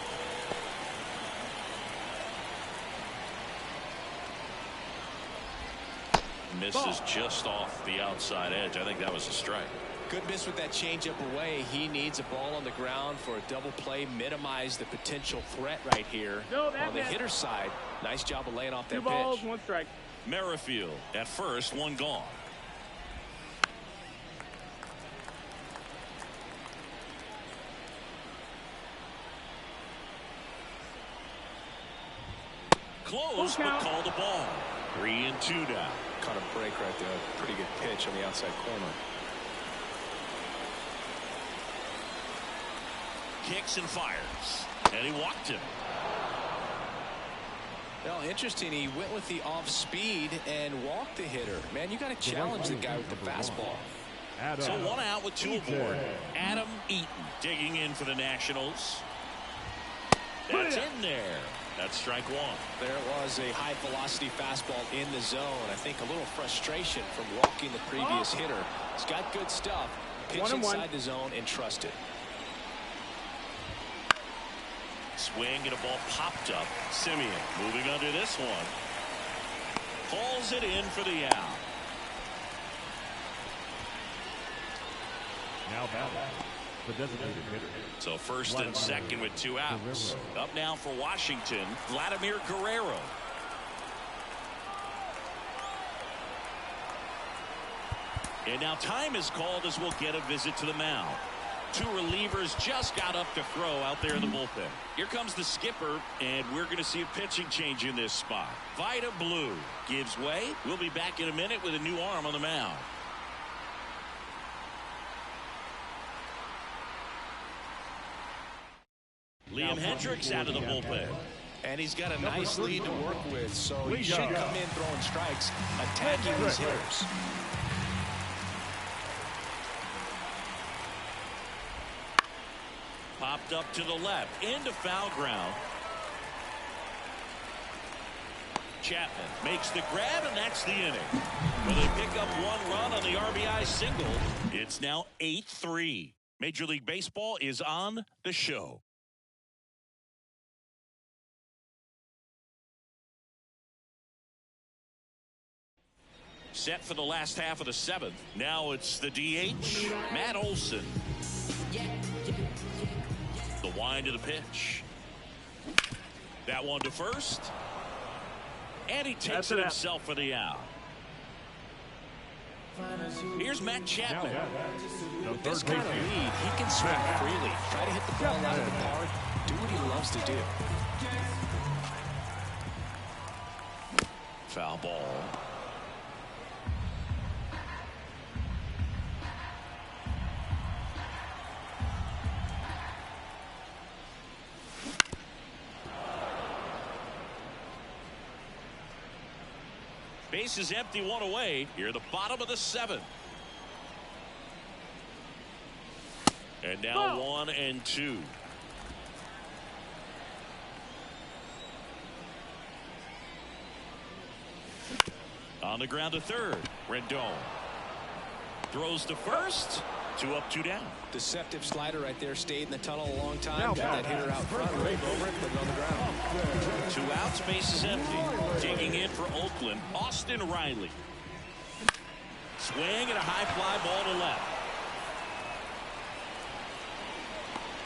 Misses just off the outside edge. I think that was a strike. Good miss with that changeup away. He needs a ball on the ground for a double play, minimize the potential threat right here. On the hitter's side, nice job of laying off that pitch. 2 balls, 1 strike. Merrifield at first, 1 gone. Close, but called the ball. 3-2 now. Caught a break right there. Pretty good pitch on the outside corner. Kicks and fires. And he walked him. Well, interesting. He went with the off speed and walked the hitter. Man, you got to challenge the guy with the fastball. So 1 out with 2 aboard. Adam Eaton digging in for the Nationals. That's in there. That's strike 1. There was a high velocity fastball in the zone. I think a little frustration from walking the previous hitter. He's got good stuff. Pitch inside the zone and trust it. Swing and a ball popped up. Simeon moving under this one. Pulls it in for the out. Now batting, the designated hitter. So first and second with 2 outs. Up now for Washington, Vladimir Guerrero. And now time is called as we'll get a visit to the mound. 2 relievers just got up to throw out there in the bullpen. Here comes the skipper, and we're going to see a pitching change in this spot. Vida Blue gives way. We'll be back in a minute with a new arm on the mound. Liam Hendricks out of the bullpen. And he's got a nice lead to work with, so he should come in throwing strikes, attacking these hitters. Popped up to the left, into foul ground. Chapman makes the grab, and that's the inning. Well, they pick up 1 run on the RBI single. It's now 8-3. Major League Baseball is on the show. Set for the last half of the 7th. Now it's the DH, Matt Olson. The wind of the pitch. That one to first. And he takes it himself for the out. Here's Matt Chapman. With this kind of lead, he can swing freely. Try to hit the ball out of the park. Do what he loves to do. Foul ball. Base is empty, 1 away. Here, the bottom of the 7th. And now 1-2. On the ground to third. Rendon throws to first. 2 up, 2 down. Deceptive slider right there. Stayed in the tunnel a long time. Got that hitter out front. Rolled over it, put it on the ground. 2 outs, base is empty. Digging in for Oakland, Austin Riley. Swing and a high fly ball to left.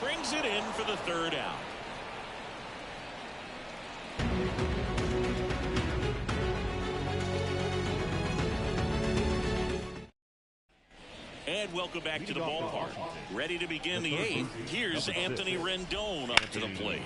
Brings it in for the 3rd out. And welcome back to the ballpark. Ready to begin the 8th. Here's Anthony Rendon up to the plate.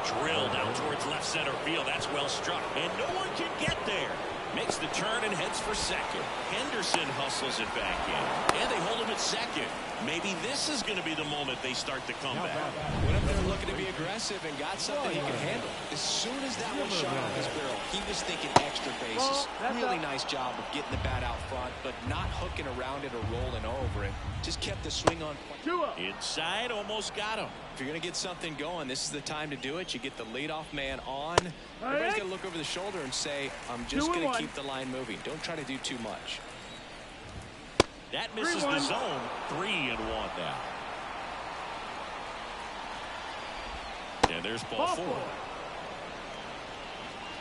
Drilled out towards left center field. That's well struck. And no one can get there. Makes the turn and heads for second. Henderson hustles it back in. And they hold him at second. Maybe this is going to be the moment they start to come back. Went up there looking to be aggressive and got something he could handle. As soon as that one shot on his barrel, he was thinking extra bases. Really nice job of getting the bat out front, but not hooking around it or rolling over it. Just kept the swing on point. Inside, almost got him. If you're going to get something going, this is the time to do it. You get the leadoff man on. Everybody's got to look over the shoulder and say, I'm just going to keep the line moving. Don't try to do too much. That misses the zone. 3-1 now. And there's ball 4.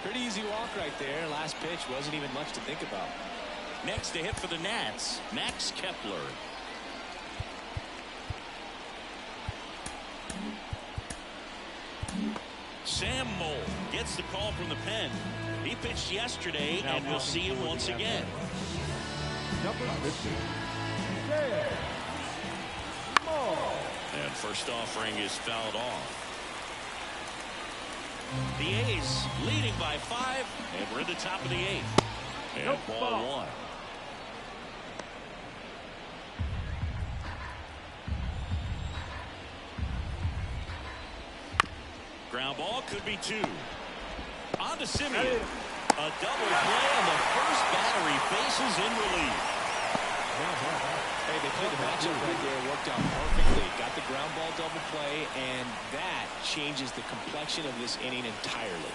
Pretty easy walk right there. Last pitch wasn't even much to think about. Next to hit for the Nats, Max Kepler. Sam Mole gets the call from the pen. He pitched yesterday, and we'll see him once again. Number 50. And first offering is fouled off. The A's leading by 5, and we're in the top of the 8th. And ball 1. Ground ball could be 2. On to Simeon. A double play, and the first battery faces in relief. Hey, they played the matchup right there, worked out perfectly. Got the ground ball double play, and that changes the complexion of this inning entirely.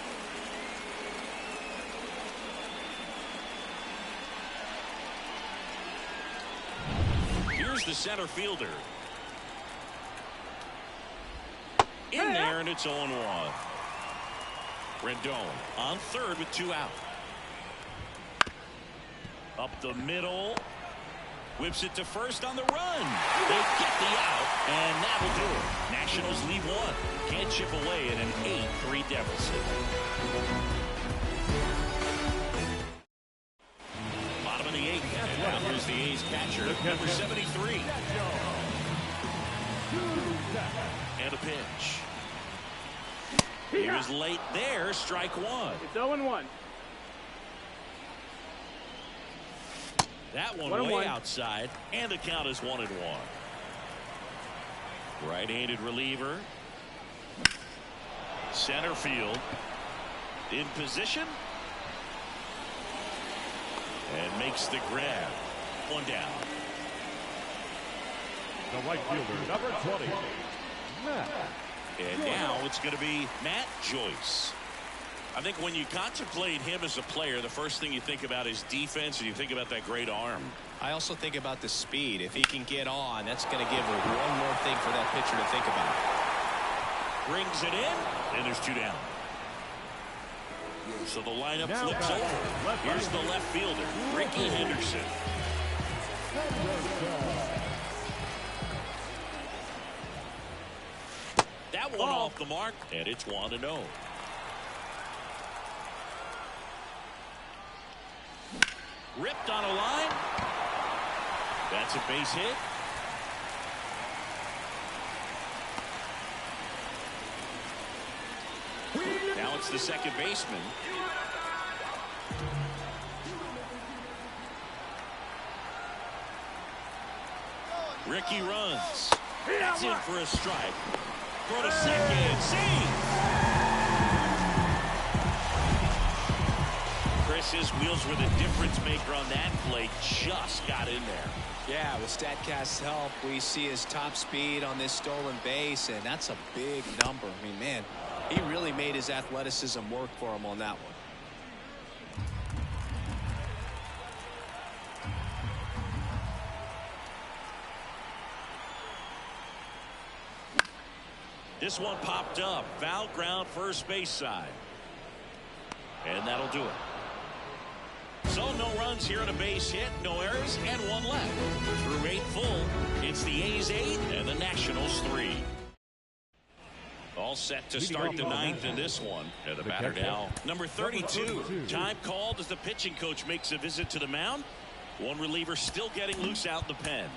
Here's the center fielder. In there, and it's 0-1. Rendon on third with 2 out. Up the middle. Whips it to first on the run. They get the out, and that'll do it. Nationals lead 1. Can't chip away at an 8-3 deficit. Bottom of the 8th. And now here's the A's catcher, number 73. And a pitch. He was late there, strike 1. It's 0-1. That one way outside, and the count is 1-1. Right-handed reliever. Center field. In position. And makes the grab. 1 down. The right fielder, number 20. Matt. And now it's going to be Matt Joyce. I think when you contemplate him as a player, the first thing you think about is defense, and you think about that great arm. I also think about the speed. If he can get on, that's going to give her one more thing for that pitcher to think about. Brings it in, and there's 2 down. So the lineup flips over. Here's the left fielder, Ricky Henderson. That one off the mark, and it's 1-0. Ripped on a line. That's a base hit. Now it's the second baseman. Ricky runs. That's in for a strike. Throw to second. See! His wheels were the difference maker on that play. Just got in there. Yeah, with StatCast's help, we see his top speed on this stolen base, and that's a big number. I mean, man, he really made his athleticism work for him on that one. This one popped up. Foul ground, first base side. And that'll do it. So no runs here on a base hit, no errors, and 1 left. Through 8 full, it's the A's 8 and the Nationals 3. All set to start the 9th in this one. And the batter now, number 32. Time called as the pitching coach makes a visit to the mound. One reliever still getting loose out in the pen.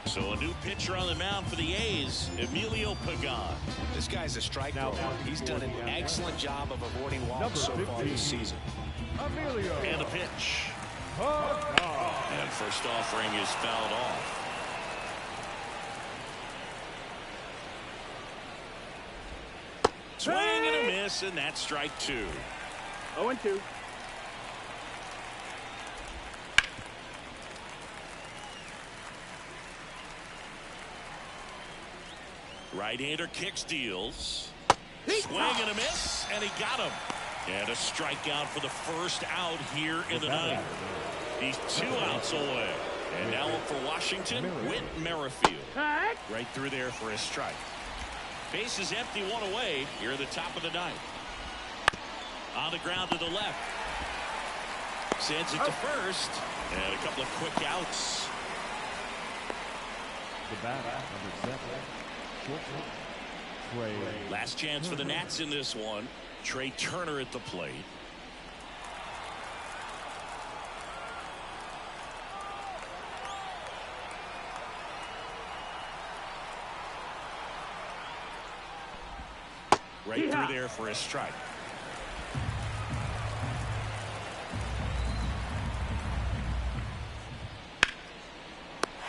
So a new pitcher on the mound for the A's, Emilio Pagan. This guy's a strike thrower. He's done an excellent job of avoiding walks so far this season. And a pitch. And first offering is fouled off. Swing and a miss, and that's strike 2. 0-2. Right-hander kicks, deals. Swing and a miss, and he got him. And a strikeout for the first out here in the 9th. He's 2 outs away. And now up for Washington, Whit Merrifield. Right through there for a strike. Base is empty, 1 away here at the top of the 9th. On the ground to the left. Sends it to first. And a couple of quick outs. The batter, number 7. Last chance for the Nats in this one. Trey Turner at the plate. Right through there for a strike.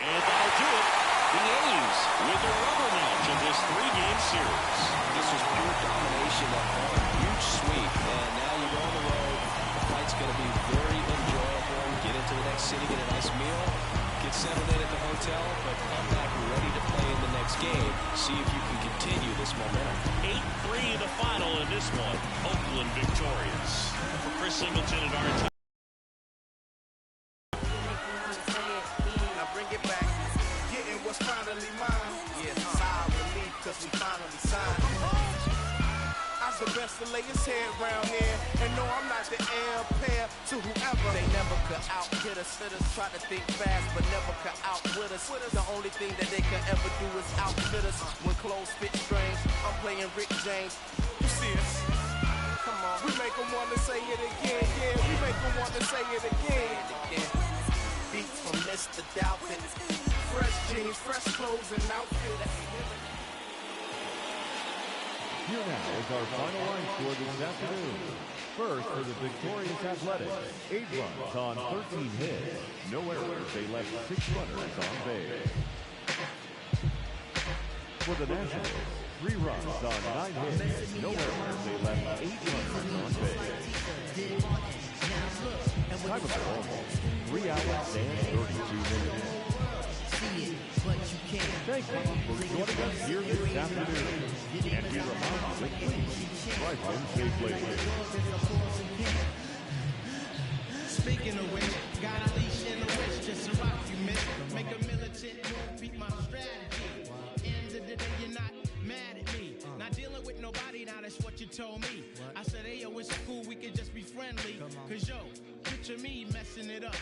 And that'll do it. The A's with a rubber match in this 3-game series. This was pure domination at home. Huge sweep. And now you go on the road. The fight's going to be very enjoyable. Get into the next city, get a nice meal, get settled in at the hotel, but come back ready to play in the next game. See if you can continue this momentum. 8-3 the final in this one. Oakland victorious. For Chris Singleton and our team. Now bring it back. Getting what's finally mine. Yeah, sigh of relief because we finally signed. I was the best to lay his head round here. And no, I'm not the heir apparent to whoever. They never could out-hit us. Fitters try to think fast, but never could outwit us. The only thing that they could ever do is outfit us. When clothes fit strange, I'm playing Rick James. You see us? Come on. We make them want to say it again. Yeah, we make them want to say it again. Beats from Mr. Doubtfit. Fresh jeans, fresh clothes, and outfit. Here now is our final line score this afternoon. First, for the victorious Athletics, 8 runs on 13 hits. No errors, they left 6 runners on base. For the Nationals, 3 runs on 9 hits. No errors, they left 8 runners on base. Time of the ball, 3 hours and 32 minutes. Thank you for joining us here this afternoon. And we remind you that please drive home safely. Speaking of which, got a leash and a wish just to rock you, miss. Make a militant move, beat my strategy. End of the day, you're not mad at me. Not dealing with nobody, now that's what you told me. I said, hey, yo, it's cool, we could just be friendly. Cause yo, picture me messing it up.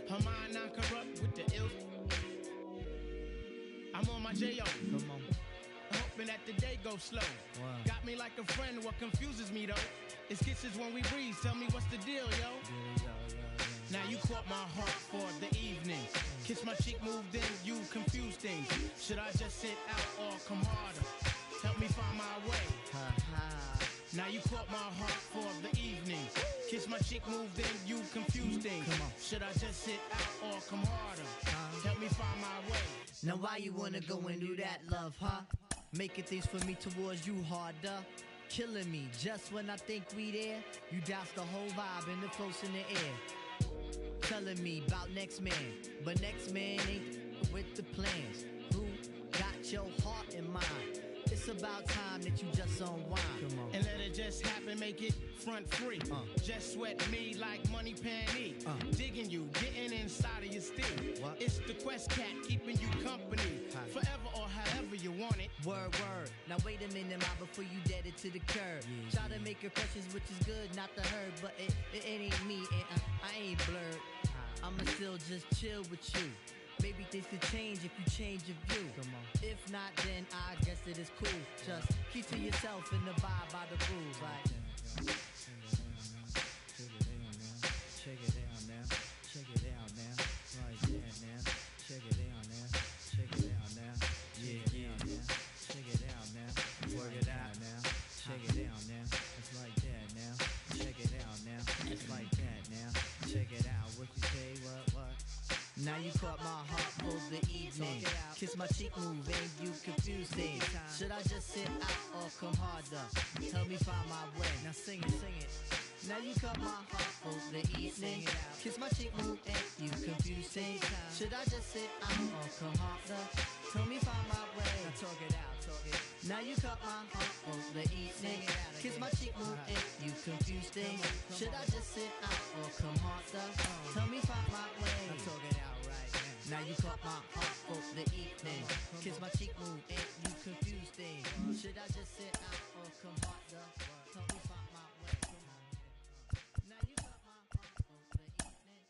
Her mind not corrupt with the ill. I'm on my J.O. Hoping that the day goes slow. Got me like a friend, what confuses me though is kisses when we breathe. Tell me what's the deal, yo? Now you caught my heart for the evening. Kiss my cheek, moved in, you confuse things. Should I just sit out or come harder? Help me find my way. Now you caught my heart for the evening. Kiss my cheek, moved in, you confuse things. Should I just sit out or come harder? Help me find my way. Now why you wanna go and do that, love, huh? Making things for me towards you harder. Killing me just when I think we there. You douse the whole vibe and the close in the air. Telling me about next man, but next man ain't with the plans. Who got your heart in mind? It's about time that you just unwind. And let it just happen, make it front free. Just sweat me like money panty. Digging you, getting inside of your steel. It's the Quest Cat keeping you company. Forever or however you want it. Word, word. Now wait a minute, ma, before you dead it to the curb. Try to make impressions, which is good, not the herd. But it ain't me, and I ain't blurred. I'ma still just chill with you. Maybe things could change if you change your view. If not, then I guess it is cool. Just keep to yourself and abide by the rules. Like, check it out now. Check it out now. Right there now. Check it out now. Check it out now. Yeah. Check it out now. Work it out now. Check it out now. It's like that now. Check it out now. It's like that now. Check it out. What you say? What? Now you caught my heart for the evening. Kiss my cheek, move, and you confuse things. Should I just sit out or come harder? Help me find my way. Now sing it. Now you caught my heart for the evening. Kiss my cheek, move, and you confuse things. Should I just sit out or come harder? Help me find my way. Now talk it out. Now you caught my heart for the evening. Kiss my cheek, move, and you confuse things. Should I just sit out or come harder? Tell me find my way. Now talk it out right now. Now you caught my heart for the evening. Kiss my cheek, move, and you confuse things. Should I just sit out or come harder? Tell me find my way. Now you caught my heart for the evening.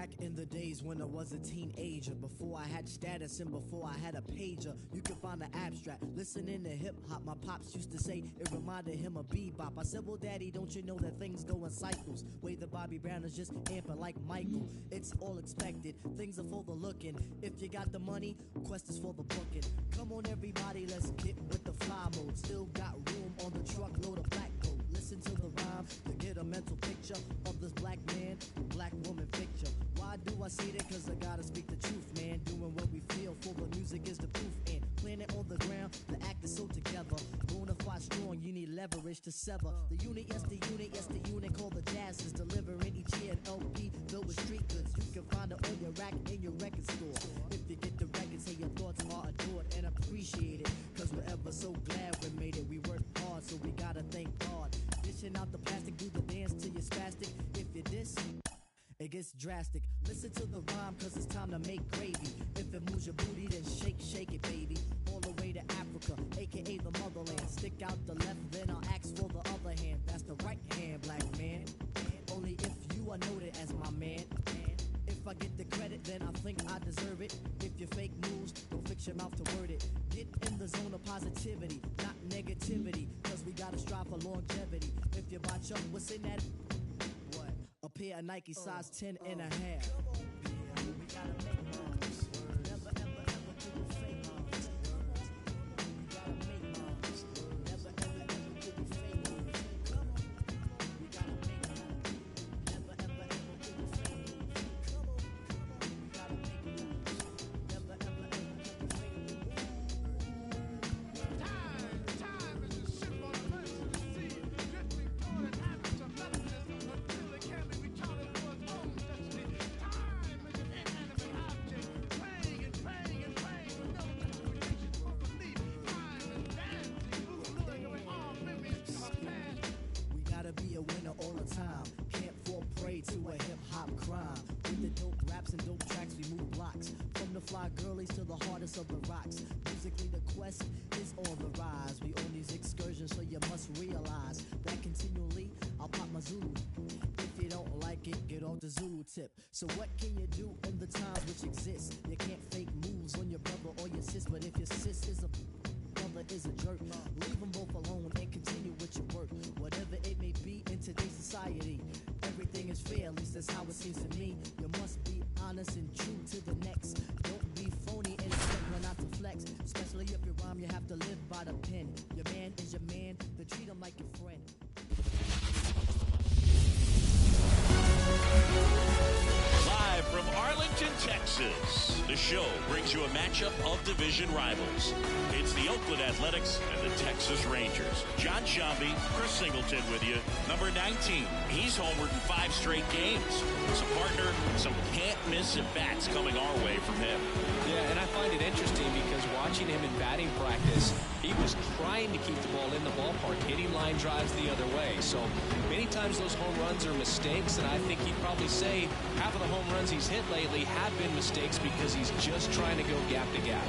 Back in the days when I was a teenager, before I had status and before I had a pager, you could find the abstract. Listening to hip hop, my pops used to say it reminded him of bebop. I said, well, daddy, don't you know that things go in cycles? Way the Bobby Brown is just amping like Michael. It's all expected, things are for the looking. If you got the money, quest is for the booking. Come on, everybody, let's get with the fly mode. Still got room on the truckload of black gold. Listen to the rhyme to get a mental picture of this black man, black woman picture. Why do I say that? Cause I gotta speak the truth, man. Doing what we feel for the music is the proof. And planet on the ground, the act is so together. Bonafide strong, you need leverage to sever. The unit, yes, the unit, yes, the unit called the Jazz is delivering each year an LP filled with street goods. You can find it on your rack in your record store. If you get the record, say your thoughts are adored and appreciated. Cause we're ever so glad we made it. We worked hard, so we gotta thank God. Dishing out the plastic, do the dance till you're spastic. If you diss, it gets drastic. Listen to the rhyme, cause it's time to make gravy. If it moves your booty, then shake, shake it, baby. All the way to Africa, aka the motherland. Stick out the left, then I'll ask for the other hand. That's the right hand, black man. Only if you are noted as my man. If I get the credit, then I think I deserve it. If you fake news, don't fix your mouth to word it. Get in the zone of positivity, not negativity. Cause we gotta strive for longevity. If you buy Chuck, what's in that? What? A pair of Nike size 10 and a half. We gotta make moves. Never, ever, ever do a fake moves. We gotta make moves. Never, ever, ever do a fake moves. We gotta make moves. Never, ever, ever do a fake moves. We gotta make moves. Never, ever, ever do a fake moves. Time is a ship on a merciless sea, drifting toward an average of nothingness until it can be retarded for its own destiny. Time is an inanimate object, praying and praying and praying with no justification for belief. Time is dancing, luring away all memories of past. We gotta be a winner all the time. Can't fall prey to a hip-hop crime. With the dope raps and dope tracks, we move blocks. From the fly girlies to the hardest of the rocks. Musically, the quest is on the rise. We own these excursions, so you must realize that continually I'll pop my Zulu. If you don't like it, get off the Zulu tip. So what can you do in the times which exist? You can't fake moves on your brother or your sis, but if your sis is a brother is a jerk, leave them both alone and continue with your work. Whatever it may be in today's society, everything is fair, at least that's how it seems to me. You must be honest and true to the next. Don't be phony and expect one not to flex. Especially if you rhyme, you have to live by the pen. Your man is your man, then treat him like your friend. Live from Arlington, Texas, the show brings you a matchup of division rivals. It's the Oakland Athletics and the Texas Rangers. John Shambi, Chris Singleton with you. Number 19, he's homered in 5 straight games. Some partner, some can't-miss at-bats coming our way from him. Yeah, and I find it interesting because watching him in batting practice, he was trying to keep the ball in the ballpark, hitting line drives the other way. So many times those home runs are mistakes, and I think he'd probably say half of the home runs he's hit lately have been mistakes because he's just trying to go gap to gap.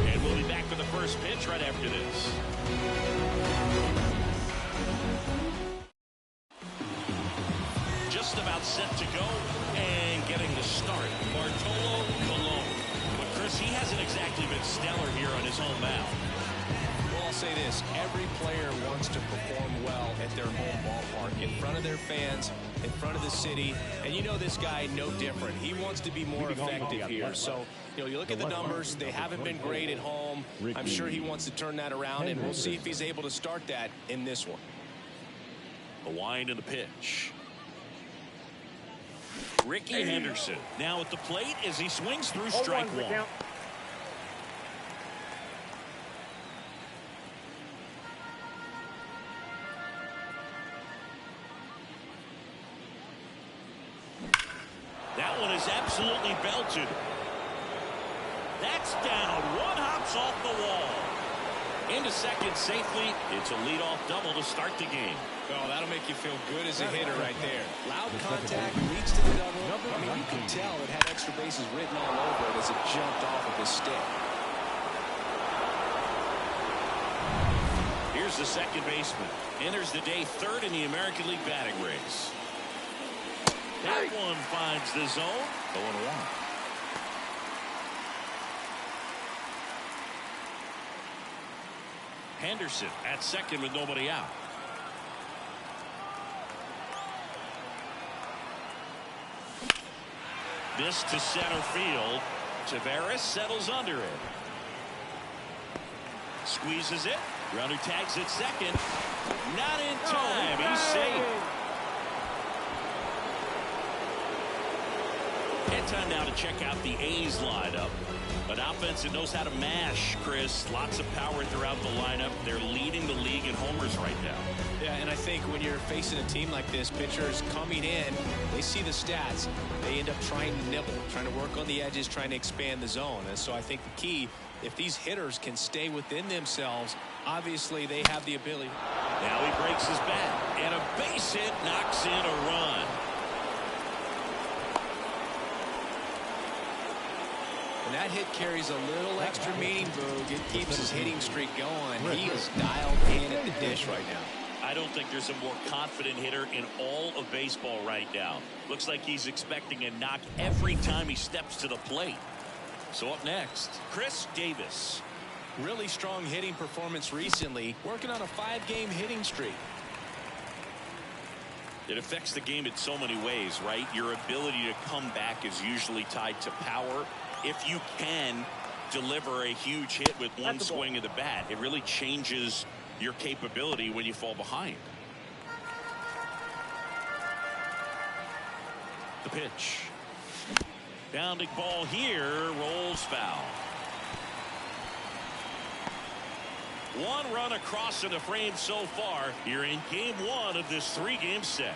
And we'll be back for the first pitch right after this. Just about set to go and getting the start, Bartolo Colon. But Chris, he hasn't exactly been stellar here on his home mound. Well, I'll say this, every player wants to perform well at their home ballpark, in front of their fans, in front of the city, and you know this guy no different. He wants to be more effective here. So, you know, you look at the numbers, they haven't been great at home. I'm sure he wants to turn that around, and we'll see if he's able to start that in this one. The wind and the pitch. Ricky Henderson now at the plate as he swings through strike one. That one is absolutely belted. That's down. One hops off the wall. Into second safely. It's a leadoff double to start the game. Well, that'll make you feel good as a hitter right there. Loud contact, reach to the double. I mean, you can tell it had extra bases written all over it as it jumped off of his stick. Here's the second baseman. Enters the day third in the American League batting race. That one finds the zone. 0-1. Henderson at second with nobody out. This to center field. Tavares settles under it. Squeezes it. Runner tags at second. Not in time. He's safe. And time now to check out the A's lineup. An offense that knows how to mash, Chris. Lots of power throughout the lineup. They're leading the league in homers right now. Yeah, and I think when you're facing a team like this, pitchers coming in, they see the stats. They end up trying to nibble, trying to work on the edges, trying to expand the zone. And so I think the key, if these hitters can stay within themselves, obviously they have the ability. Now he breaks his bat, and a base hit knocks in a run. And that hit carries a little extra meaning, Boog. It keeps his hitting streak going. He is dialed in at the dish right now. I don't think there's a more confident hitter in all of baseball right now. Looks like he's expecting a knock every time he steps to the plate. So up next, Chris Davis. Really strong hitting performance recently, working on a 5-game hitting streak. It affects the game in so many ways, right? Your ability to come back is usually tied to power. If you can deliver a huge hit with one swing of the bat, it really changes your capability when you fall behind. The pitch. Bounding ball here, rolls foul. One run across in the frame so far here in game 1 of this 3-game set.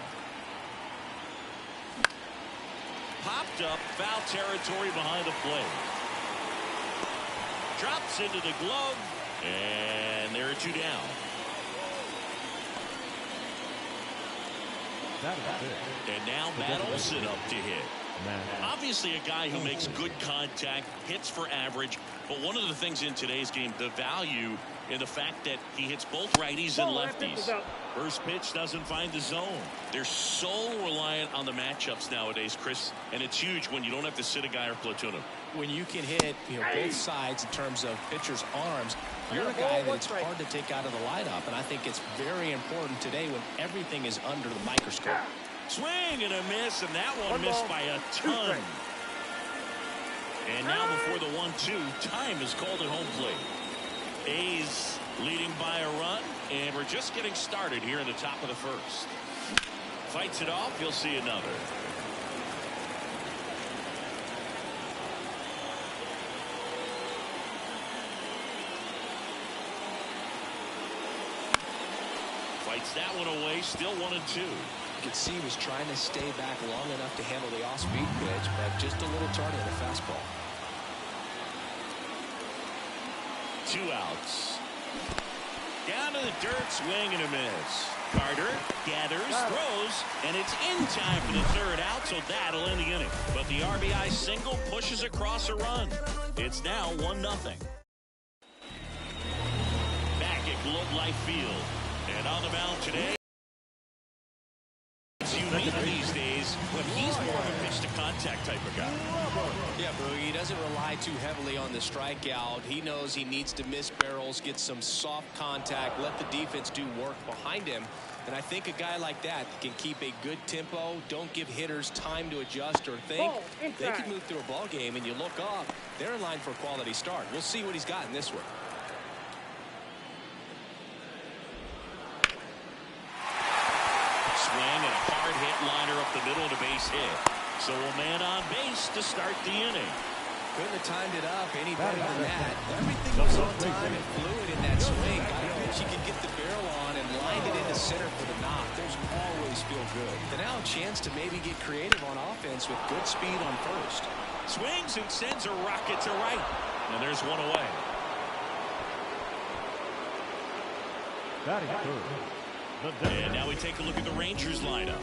Popped up, foul territory behind the plate. Drops into the glove, and there are 2 down. And now Matt Olson up to hit. Obviously a guy who makes good contact, hits for average, but one of the things in today's game, the value in the fact that he hits both righties and lefties. First pitch doesn't find the zone. They're so reliant on the matchups nowadays, Chris, and it's huge when you don't have to sit a guy or platoon him. When you can hit both sides in terms of pitchers' arms, you're a guy that it's hard to take out of the lineup, and I think it's very important today when everything is under the microscope. Swing and a miss, and that one missed by a ton. And now before the 1-2, time is called at home plate. A's leading by a run, and we're just getting started here in the top of the first. Fights it off, you'll see another. Fights that one away, still 1-2. You could see he was trying to stay back long enough to handle the off-speed pitch, but just a little tardy on the fastball. 2 outs. Down to the dirt, swing and a miss. Carter gathers, throws, and it's in time for the 3rd out, so that'll end the inning. But the RBI single pushes across a run. It's now 1-0. Back at Globe Life Field. And on the mound today, it's unique these days, but he's more of a pitch-to-contact type of guy. Yeah, Boogie, he doesn't rely too heavily on the strikeout. He knows he needs to miss barrels, get some soft contact, let the defense do work behind him. And I think a guy like that can keep a good tempo, don't give hitters time to adjust or think. They can move through a ball game, and you look up, they're in line for a quality start. We'll see what he's got in this one. Swing and a hard hit liner up the middle to base hit. So a man on base to start the inning. Couldn't have timed it up any better than that. Everything was on time and fluid in that swing. Got a pitch he could get the barrel on and lined it into center for the knock. Those always feel good. And now a chance to maybe get creative on offense with good speed on first. Swings and sends a rocket to right. And there's one away. And now we take a look at the Rangers lineup.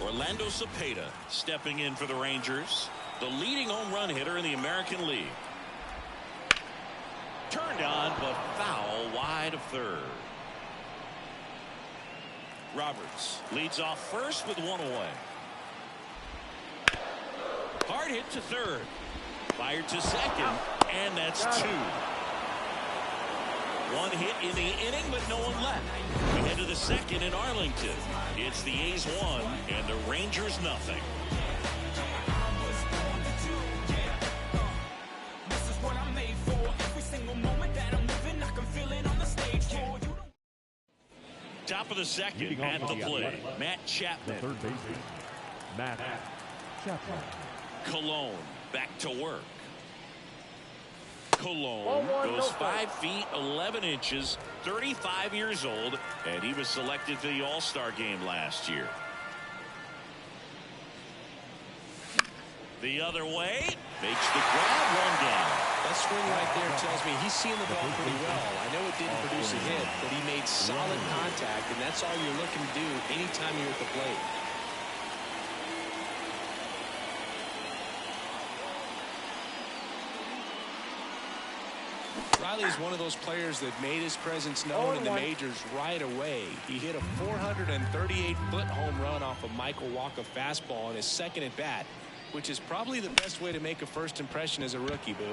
Orlando Cepeda stepping in for the Rangers. the leading home run hitter in the American League. Turned on, but foul wide of third. Roberts leads off first with one away. Hard hit to third. Fired to second, and that's two. One hit in the inning, but no one left. We head to the second in Arlington. It's the A's 1 and the Rangers nothing. This is what I'm made for. Every single moment that I'm living, I can feel it on the stage. Top of the second at the plate. Matt Chapman. The third baseman, Matt Chapman. Cologne back to work. Cologne goes 5 feet 11 inches, 35 years old, and he was selected for the All-Star game last year. The other way, makes the grab, one down. That swing right there tells me he's seeing the ball pretty well. I know it didn't produce a hit, but he made solid contact, and that's all you're looking to do anytime you're at the plate. Riley is one of those players that made his presence known in the majors right away. He hit a 438-foot home run off a Michael Walker fastball in his second at bat, which is probably the best way to make a first impression as a rookie, Boo.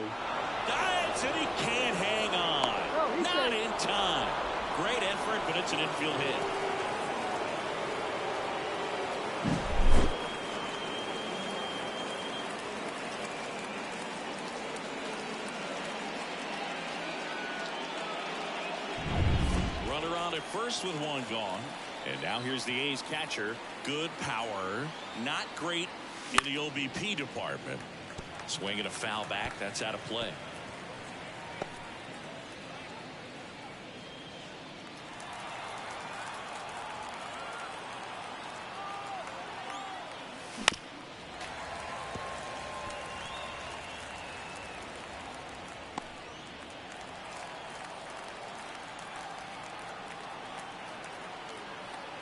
Dives, and he can't hang on. Not in time. Great effort, but it's an infield hit. Runner on at first with one gone. And now here's the A's catcher. Good power. Not great in the OBP department. Swinging a foul back. That's out of play.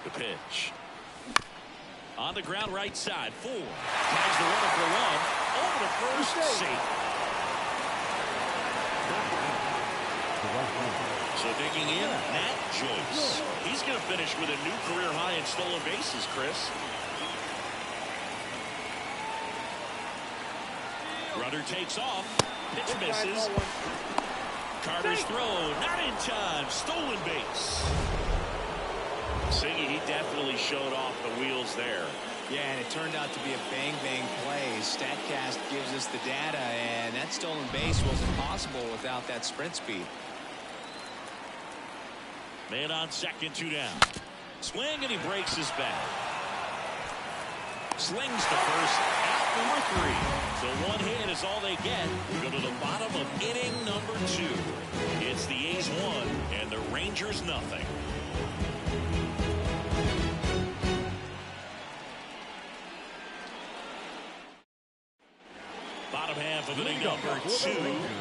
The pitch. On the ground, right side. Four. Tags the runner for one. Over to first. Safe. So digging in, Matt Joyce. He's going to finish with a new career high in stolen bases, Chris. Runner takes off. Pitch misses. Carter's throw. Not in time. Stolen base. Siggy, he definitely showed off the wheels there. Yeah, and it turned out to be a bang-bang play. StatCast gives us the data, and that stolen base wasn't possible without that sprint speed. Man on second, 2 down. Swing, and he breaks his back. Slings to first, out number 3. So one hit is all they get. We go to the bottom of inning number 2. It's the A's 1 and the Rangers nothing. Bottom half of inning number 2.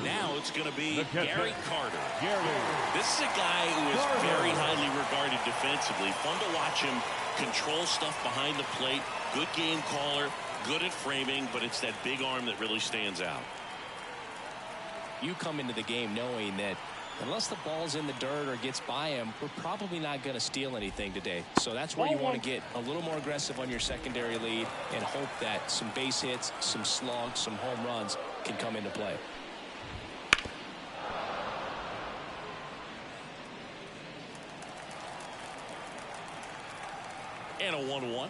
Now it's going to be Gary Carter. This is a guy who is very highly regarded defensively. Fun to watch him control stuff behind the plate. Good game caller. Good at framing, but it's that big arm that really stands out. You come into the game knowing that unless the ball's in the dirt or gets by him, we're probably not going to steal anything today. So that's where you want to get a little more aggressive on your secondary lead and hope that some base hits, some slugs, some home runs can come into play. And a 1-1.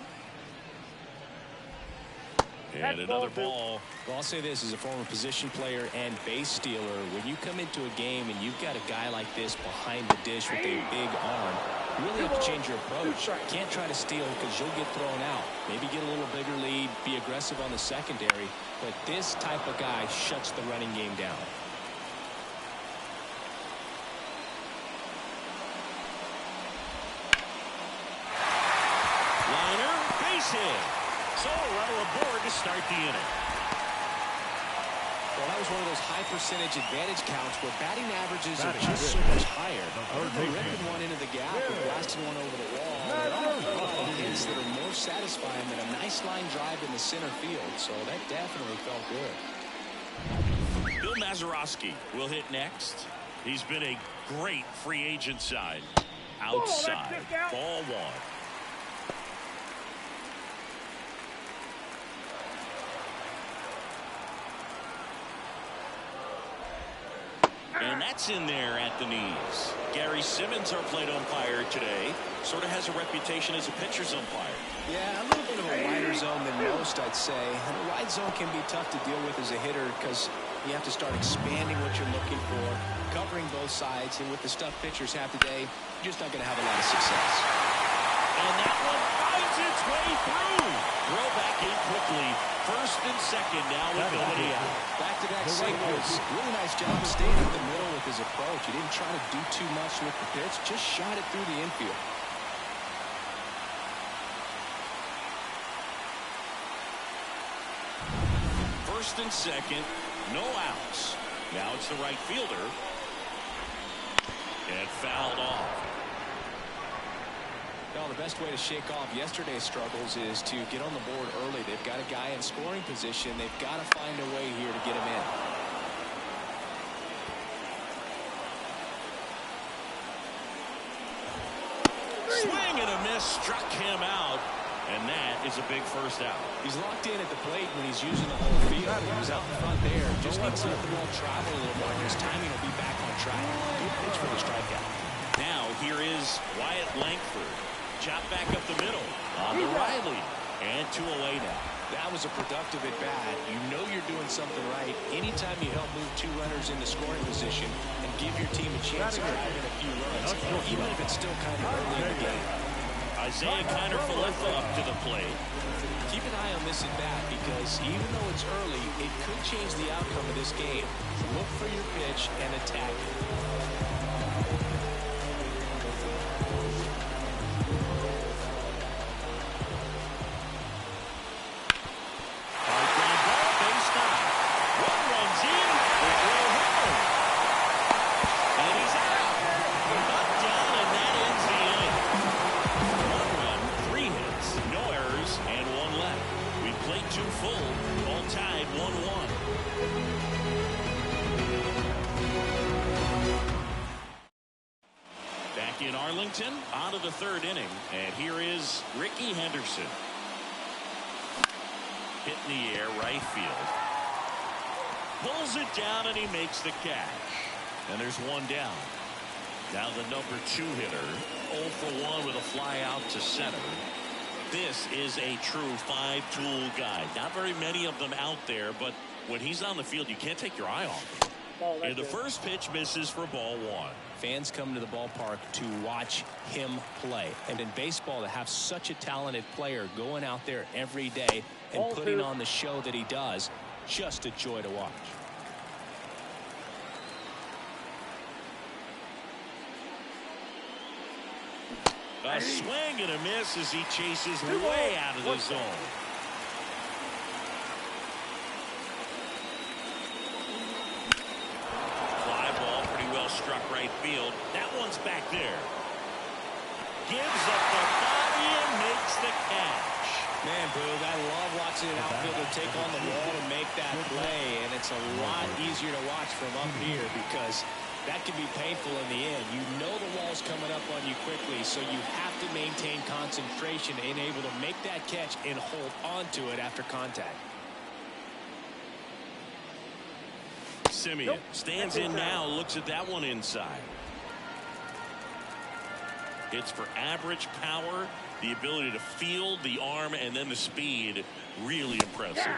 And another ball. Well, I'll say this as a former position player and base stealer. When you come into a game and you've got a guy like this behind the dish with a big arm, you really have to change your approach. Can't try to steal because you'll get thrown out. Maybe get a little bigger lead, be aggressive on the secondary. But this type of guy shuts the running game down. Liner, base hit. So a runner aboard to start the inning. Well, that was one of those high percentage advantage counts where batting averages are just so much higher. They're ripping one into the gap or blasting one over the wall. There are a lot of hits that are more satisfying than a nice line drive in the center field. So that definitely felt good. Bill Mazeroski will hit next. He's been a great free agent side. Outside, ball one. And that's in there at the knees. Gary Simmons, our plate umpire today, sort of has a reputation as a pitcher's umpire. Yeah, a little bit of a wider zone than most, I'd say. And a wide zone can be tough to deal with as a hitter because you have to start expanding what you're looking for, covering both sides, and with the stuff pitchers have today, you're just not going to have a lot of success. And that one finds its way through. Throw back in quickly. First and second now with nobody out. Back-to-back singles. Really nice job staying up the middle with his approach. He didn't try to do too much with the pitch, just shot it through the infield. First and second, no outs. Now it's the right fielder. And fouled off. Well, the best way to shake off yesterday's struggles is to get on the board early. They've got a guy in scoring position. They've got to find a way here to get him in. Swing and a miss, struck him out. And that is a big first out. He's locked in at the plate when he's using the whole field. He was out in front there. Just needs to let the ball travel a little more. His timing will be back on track. Good pitch for the strikeout. Now here is Wyatt Langford. Chop back up the middle on to Riley. And 2 away now. That was a productive at bat. You know you're doing something right anytime you help move 2 runners into scoring position and give your team a chance of driving a few runs, even if it's still kind of early in the game. Isaiah Kiner-Falefa up to the plate. Keep an eye on this at bat because even though it's early, it could change the outcome of this game. Look for your pitch and attack it. On to the 3rd inning, and here is Ricky Henderson. Hit in the air, right field. Pulls it down, and he makes the catch. And there's 1 down. Now the number 2 hitter, 0 for 1 with a fly out to center. This is a true 5-tool guy. Not very many of them out there, but when he's on the field, you can't take your eye off him. And the first pitch misses for ball 1. Fans come to the ballpark to watch him play. And in baseball, to have such a talented player going out there every day and putting on the show that he does, just a joy to watch. A swing and a miss as he chases way out of the zone. Struck right field. That one's back there. Gives up the body and makes the catch. Man, Boog, I love watching an outfielder take on the wall and make that play, and it's a lot easier to watch from up here because that can be painful in the end. You know the wall's coming up on you quickly, so you have to maintain concentration and able to make that catch and hold onto it after contact. Simeon stands in now, looks at that one inside. It's for average power, the ability to field, the arm, and then the speed. Really impressive.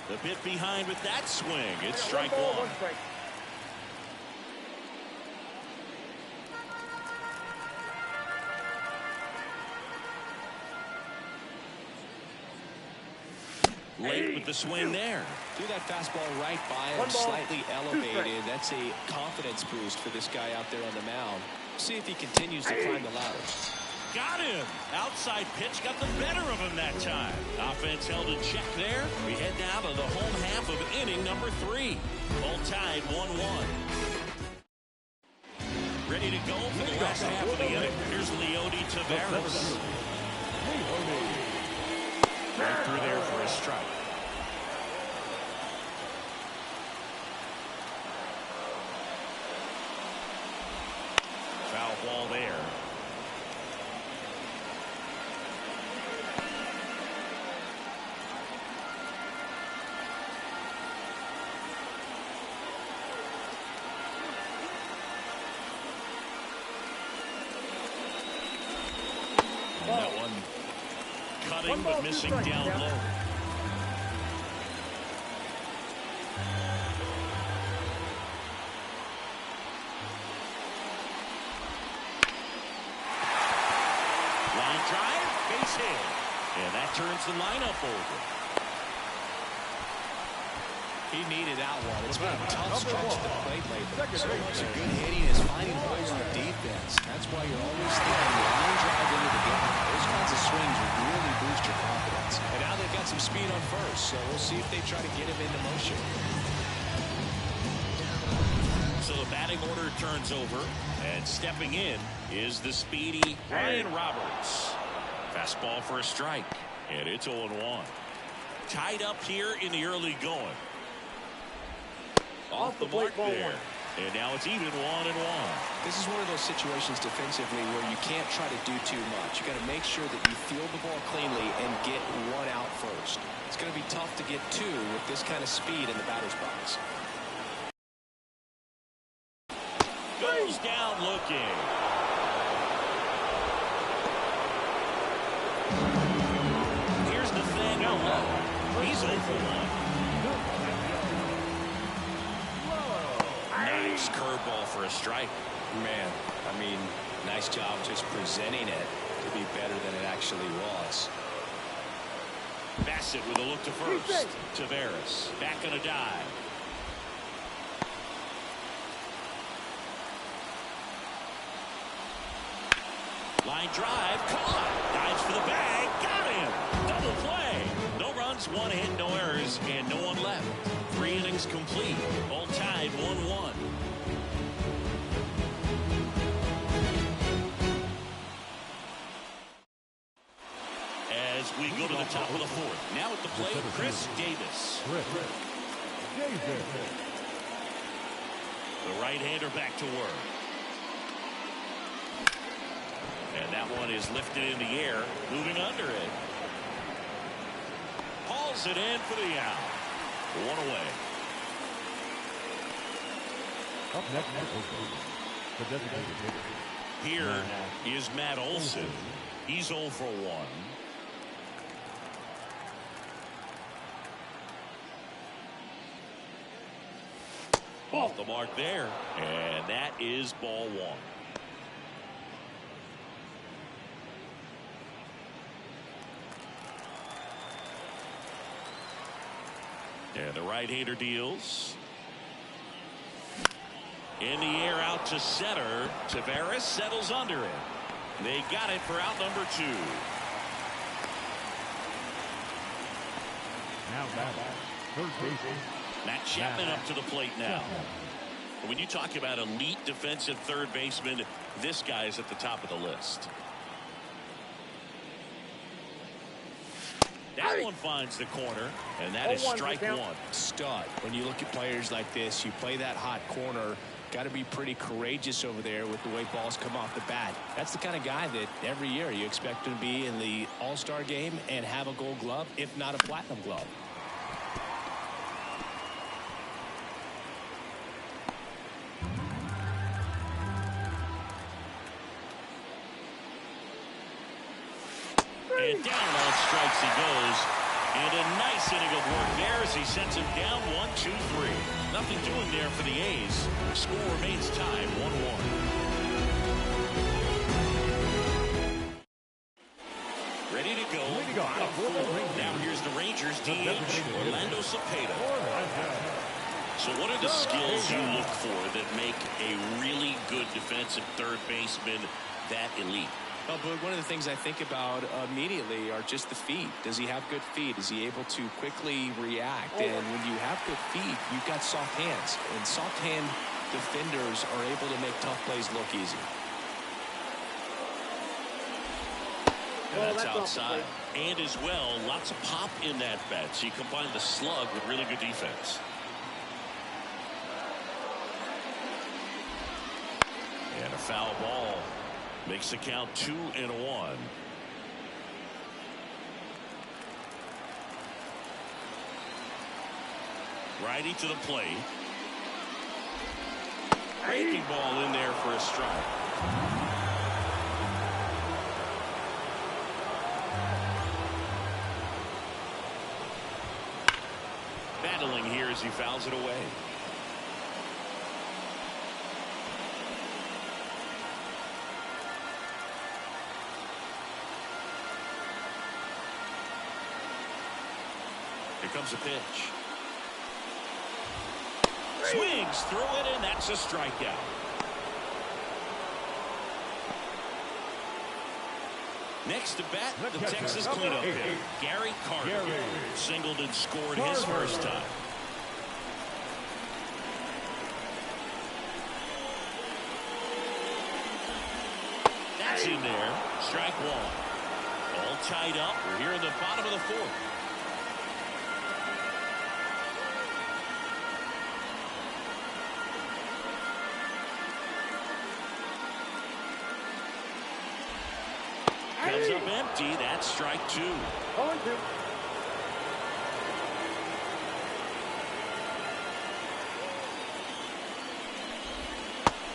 The bit behind with that swing. It's strike 1. Late with the swing there. Threw that fastball right by him, slightly elevated. That's a confidence boost for this guy out there on the mound. See if he continues to climb the ladder. Got him. Outside pitch got the better of him that time. Offense held in check there. We head now to the home half off of inning number 3. All tied 1-1. Ready to go for the last half of the inning. Here's Leody Taveras. Right through there for a strike. Foul ball there. That one cutting but missing down low. Line drive, base hit. And that turns the lineup over. He needed that one. It's been a tough stretch to the plate lately. So much good hitting is finding holes in the defense. That's why you're always throwing line drive into the game. Those kinds of swings really boost your confidence. And now they've got some speed on first, so we'll see if they try to get him into motion. So the batting order turns over, and stepping in is the speedy Ryan Roberts. Fastball for a strike, and it's 0-1. Tied up here in the early going. Off the mark there. And now it's even 1-1. This is one of those situations defensively where you can't try to do too much. You got to make sure that you field the ball cleanly and get one out first. It's going to be tough to get two with this kind of speed in the batter's box. Goes down looking. Here's Nathaniel Lowe. He's 0 for 1. Nice curveball for a strike. Man, I mean, nice job just presenting it to be better than it actually was. Bassett with a look to first. Taveras back on a dive. Line drive, caught. Dives for the bag, got him. Double play. No runs, 1 hit, no errors, and no one left. 3 innings complete. All tied 1-1. As we go to the top of the 4th. Now at the plate, Chris Davis. The right-hander back to work. And that one is lifted in the air, moving under it. Hauls it in for the out. 1 away. Up next, the designated hitter. Here is Matt Olson. He's 0 for 1. Off the mark there. And that is ball 1. And the right-hander deals. In the air out to center. Taveras settles under it. They got it for out number 2. Now back, third baseman. Matt Chapman up to the plate now. When you talk about elite defensive third baseman, this guy is at the top of the list. That one finds the corner, and that is strike 1. Stud. When you look at players like this, you play that hot corner. Got to be pretty courageous over there with the way balls come off the bat. That's the kind of guy that every year you expect him to be in the All-Star game and have a Gold Glove, if not a Platinum Glove. And down on strikes he goes. And a nice inning of work there as he sends him down 1-2-3. Nothing doing there for the A's. Score remains tied 1-1. Ready to go. Now here's the Rangers DH, Orlando Cepeda. So what are the skills you look for that make a really good defensive third baseman that elite? Well, but one of the things I think about immediately are just the feet. Does he have good feet? Is he able to quickly react? And when you have good feet, you've got soft hands. And soft hand defenders are able to make tough plays look easy. And that's outside. And as well, lots of pop in that bat. So you combine the slug with really good defense. And a foul ball. Makes the count 2-1. Righty to the plate. Breaking ball in there for a strike. Battling here as he fouls it away. Here comes a pitch. Swings through it, and that's a strikeout. Next to bat, the Texas cleanup hitter, Gary Carter. Singled and scored his first time. That's in there. Strike one. All tied up. We're here in the bottom of the fourth. Comes up empty. That's strike two. 0-2.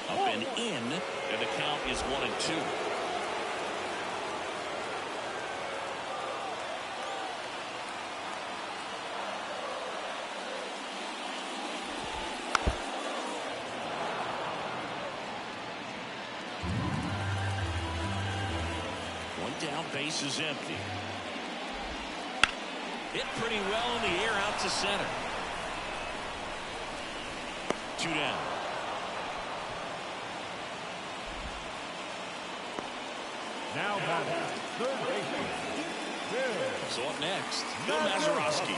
Up and in, and the count is 1-2. Down, base is empty. Hit pretty well in the air out to center. 2 down. Now batting, third baseman. So up next, Bill Mazeroski.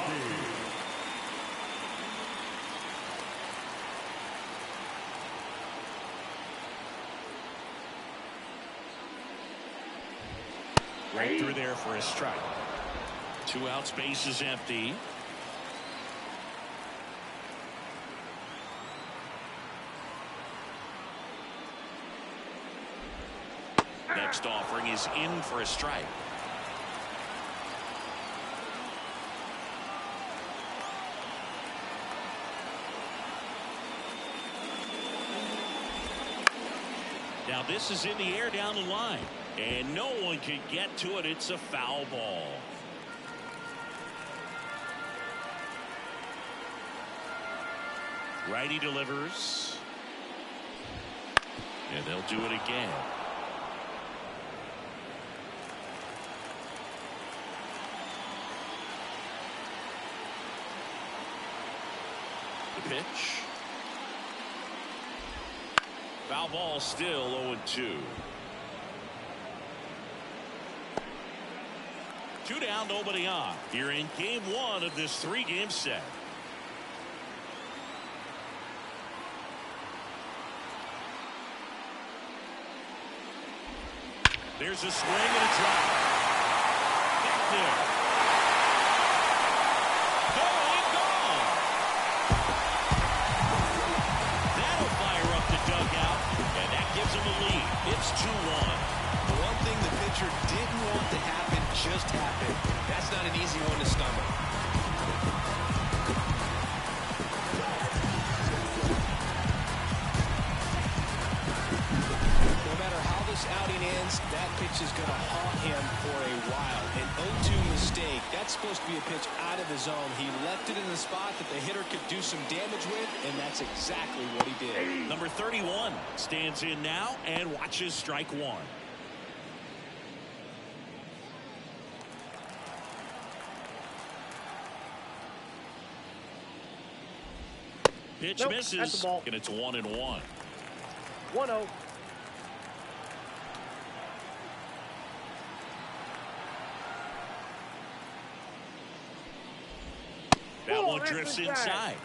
Right through there for a strike. 2 outs, base is empty. Next offering is in for a strike. Now this is in the air down the line. And no one can get to it. It's a foul ball. Righty delivers. And they'll do it again. The pitch. Foul ball, still 0-2. 2 down, nobody on. Here in game 1 of this 3-game set. There's a swing and a drive. Back there. Gone. That'll fire up the dugout, and that gives them a lead. It's 2-1. The one thing the pitcher didn't want to happen just happened. That's not an easy one to stomach. No matter how this outing ends, that pitch is going to haunt him for a while. An 0-2 mistake. That's supposed to be a pitch out of the zone. He left it in the spot that the hitter could do some damage with, and that's exactly what he did. Number 31 stands in now and watches strike one. Pitch misses, and it's 1-1. 1-0. ball drifts inside.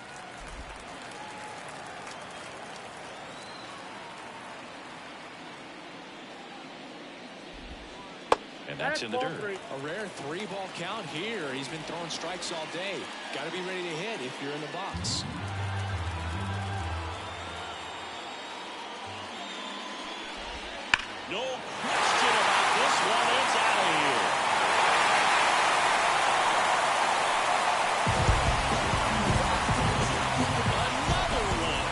And that's in the dirt. A rare 3-ball count here. He's been throwing strikes all day. Got to be ready to hit if you're in the box. No question about this one. It's out of here. Another one.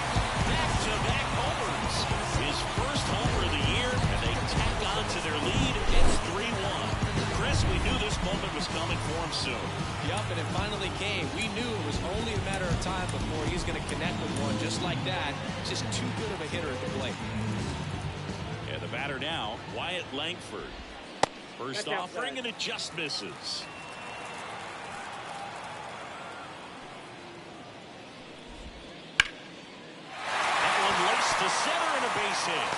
Back-to-back homers. His first homer of the year, and they tack on to their lead. It's 3-1. Chris, we knew this moment was coming for him soon. Yep, and it finally came. We knew it was only a matter of time before he's going to connect with one just like that. Just too good of a hitter at the plate. And the batter now, Wyatt Langford. First offering, and it just misses. That one laced to center and a base hit.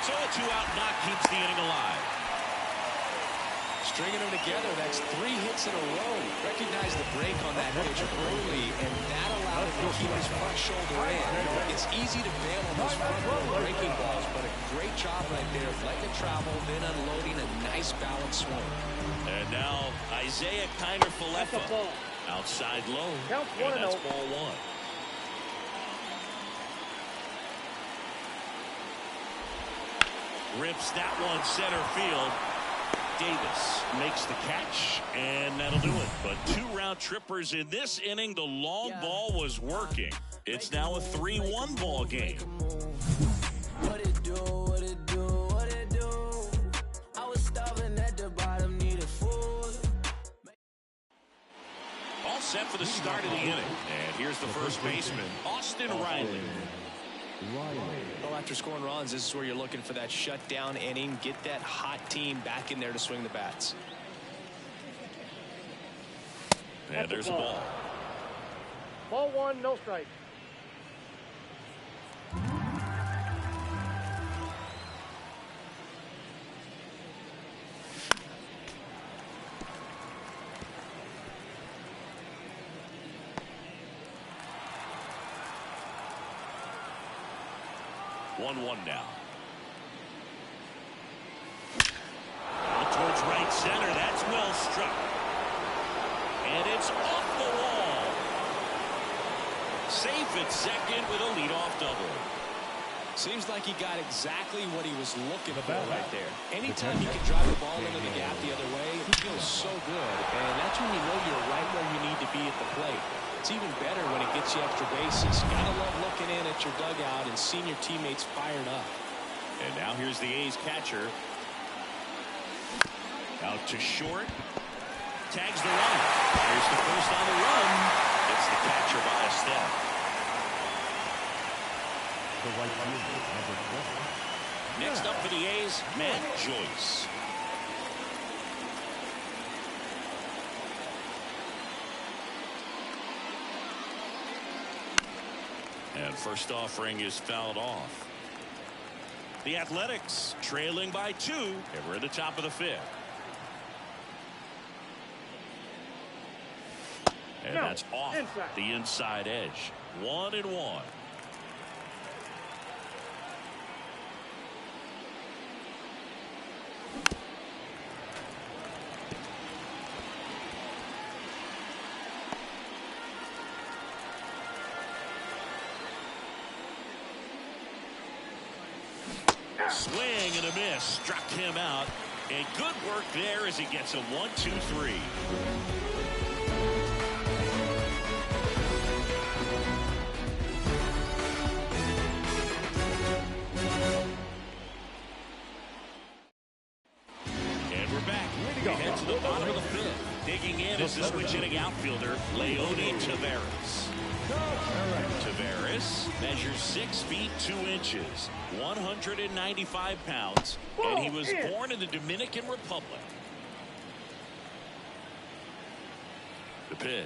So a 2-out knock keeps the inning alive. Stringing them together, that's 3 hits in a row. Recognize the break on that pitch early, and that allowed him to keep his front shoulder in. It's easy to bail on those front breaking balls, but a great job right there of letting it travel, then unloading a nice balanced swing. And now Isaiah Kiner-Falefa outside low, and that's ball 1. Rips that one center field. Davis makes the catch, and that'll do it. But 2 round trippers in this inning. The long ball was working. It's now a 3-1 ball game. What it do, what it do, what it do. I was starving at the bottom, needed food. All set for the start of the inning. And here's the first baseman, Austin Riley. Well, after scoring runs, this is where you're looking for that shutdown inning. Get that hot team back in there to swing the bats. And there's a ball. Ball 1, no strike. One now. Towards right center. That's well struck. And it's off the wall. Safe at second with a leadoff double. Seems like he got exactly what he was looking for right there. Anytime you can drive the ball into the gap the other way, it feels so good. And that's when you know you're right where you need to be at the plate. It's even better when it gets you extra bases. Gotta love looking in at your dugout and seeing your teammates fired up. And now here's the A's catcher. Out to short. Tags the runner. Here's the first on the run. It's the catcher by a step. Next up for the A's, Matt Joyce. And first offering is fouled off. The Athletics trailing by 2, and we're at the top of the 5th. And that's off the inside edge. 1-1. Swing and a miss, struck him out. And good work there as he gets a 1-2-3. And we're back. We head to the bottom of the 5th. Digging in is the switch-hitting outfielder, Leody Taveras. Taveras measures 6 feet 2 inches, 195 pounds, and he was born in the Dominican Republic. The pitch.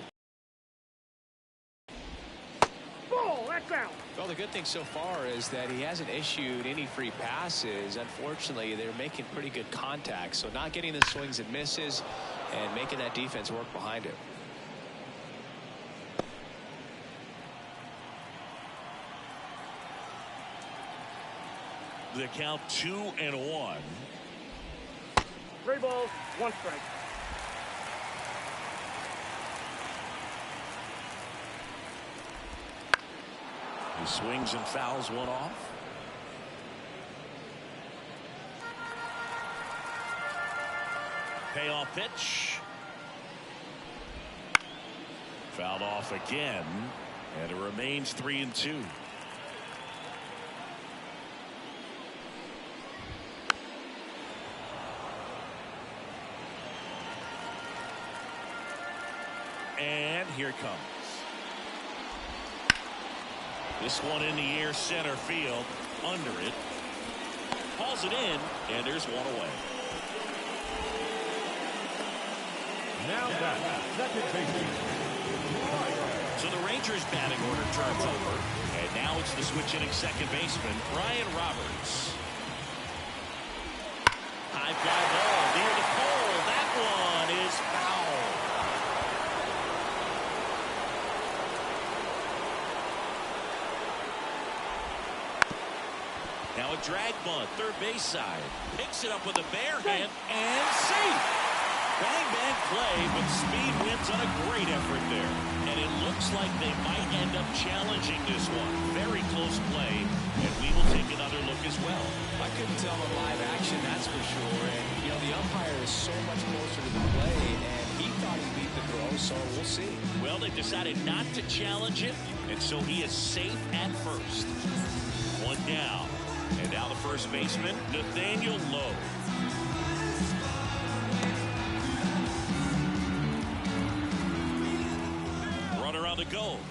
Ball, that's out. Well, the good thing so far is that he hasn't issued any free passes. Unfortunately, they're making pretty good contact, so not getting the swings and misses and making that defense work behind him. The count 2-1. 3 balls, 1 strike. He swings and fouls one off. Payoff pitch. Fouled off again, and it remains 3-2. And here it comes. This one in the air, center field, under it. Hauls it in, and there's one away. Now back, second baseman. So the Rangers batting order turns over, and now it's the switch-hitting second baseman, Brian Roberts. High fly ball near the pole. That one is foul. Now a drag bunt, third base side. Picks it up with a bare hand and safe. Bang, bang play, but speed wins on a great effort there. And it looks like they might end up challenging this one. Very close play, and we will take another look as well. I couldn't tell on live action, that's for sure. And, you know, the umpire is so much closer to the play, and he thought he beat the throw, so we'll see. Well, they decided not to challenge it, and so he is safe at first. One down. And now the first baseman, Nathaniel Lowe. Runner on the go.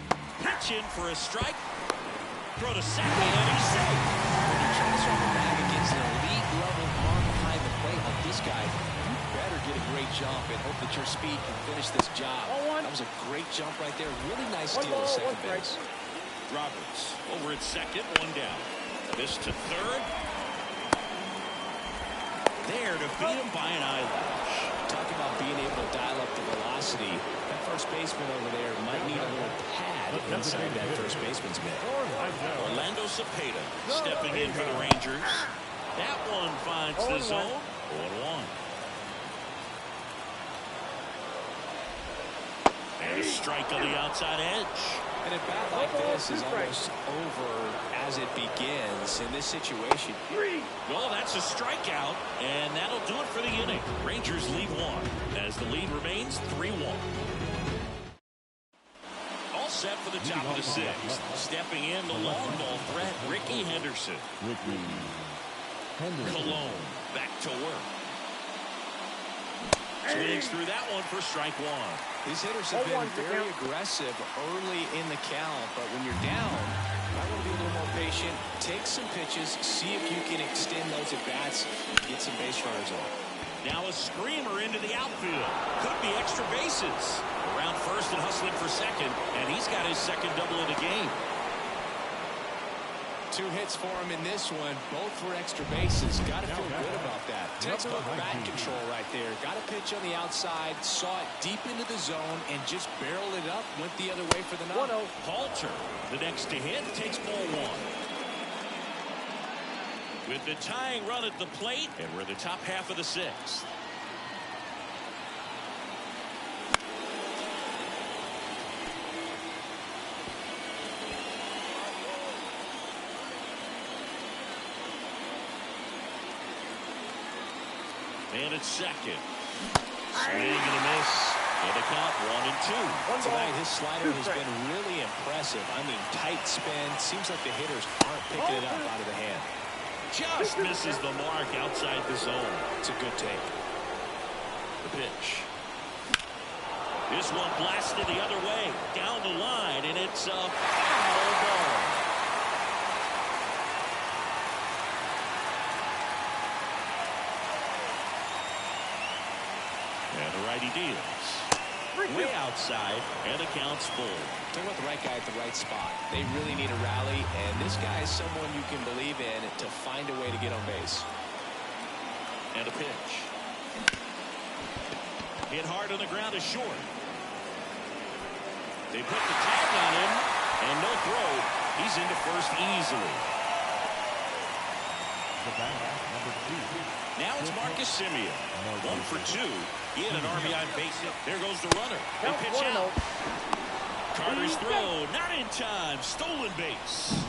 Pitch in for a strike. Throw to second, and he's safe. When you transfer the bag against an elite level arm behind the plate like this guy, you better get a great jump and hope that your speed can finish this job. That was a great jump right there. Really nice steal to second base. Roberts over at second, one down. This to third. There to beat him by an eyelash. Talk about being able to dial up the velocity. That first baseman over there might need a little pad inside that first baseman's mitt. Orlando Cepeda stepping in for the Rangers. That one finds the zone. 0-1. And a strike on the outside edge. And a bat like this is almost over as it begins in this situation. Well, that's a strikeout, and that'll do it for the inning. Rangers lead one as the lead remains 3-1. All set for the top of the sixth. Stepping in, the long ball threat, Ricky Henderson. Cologne back to work. Swings through that one for strike one. These hitters have been very aggressive early in the count, but when you're down, I want to be a little more patient, take some pitches, see if you can extend those at-bats, get some base runners on. Now a screamer into the outfield. Could be extra bases. Around first and hustling for second, and he's got his second double of the game. 2 hits for him in this one, both for extra bases. Got to feel good about that. Textbook bat control right there. Got a pitch on the outside, saw it deep into the zone, and just barreled it up, went the other way for the knock. Halter, the next to hit, takes ball one. With the tying run at the plate, and we're the top half of the sixth. And it's second. Swing and a miss. And a count 1-2. Tonight, his slider has been really impressive. I mean, tight spin. Seems like the hitters aren't picking it up out of the hand. Just misses the mark outside the zone. It's a good take. The pitch. This one blasted the other way. Down the line, and it's a foul ball. And the righty deals. Way outside, and the count's full. Talk about the right guy at the right spot. They really need a rally, and this guy is someone you can believe in to find a way to get on base. And a pitch. Hit hard on the ground is short. They put the tag on him, and no throw. He's into first easily. Now it's Marcus Simeon. 1 for 2. He had an RBI base hit. There goes the runner. They pitch out. Carter's throw, not in time. Stolen base.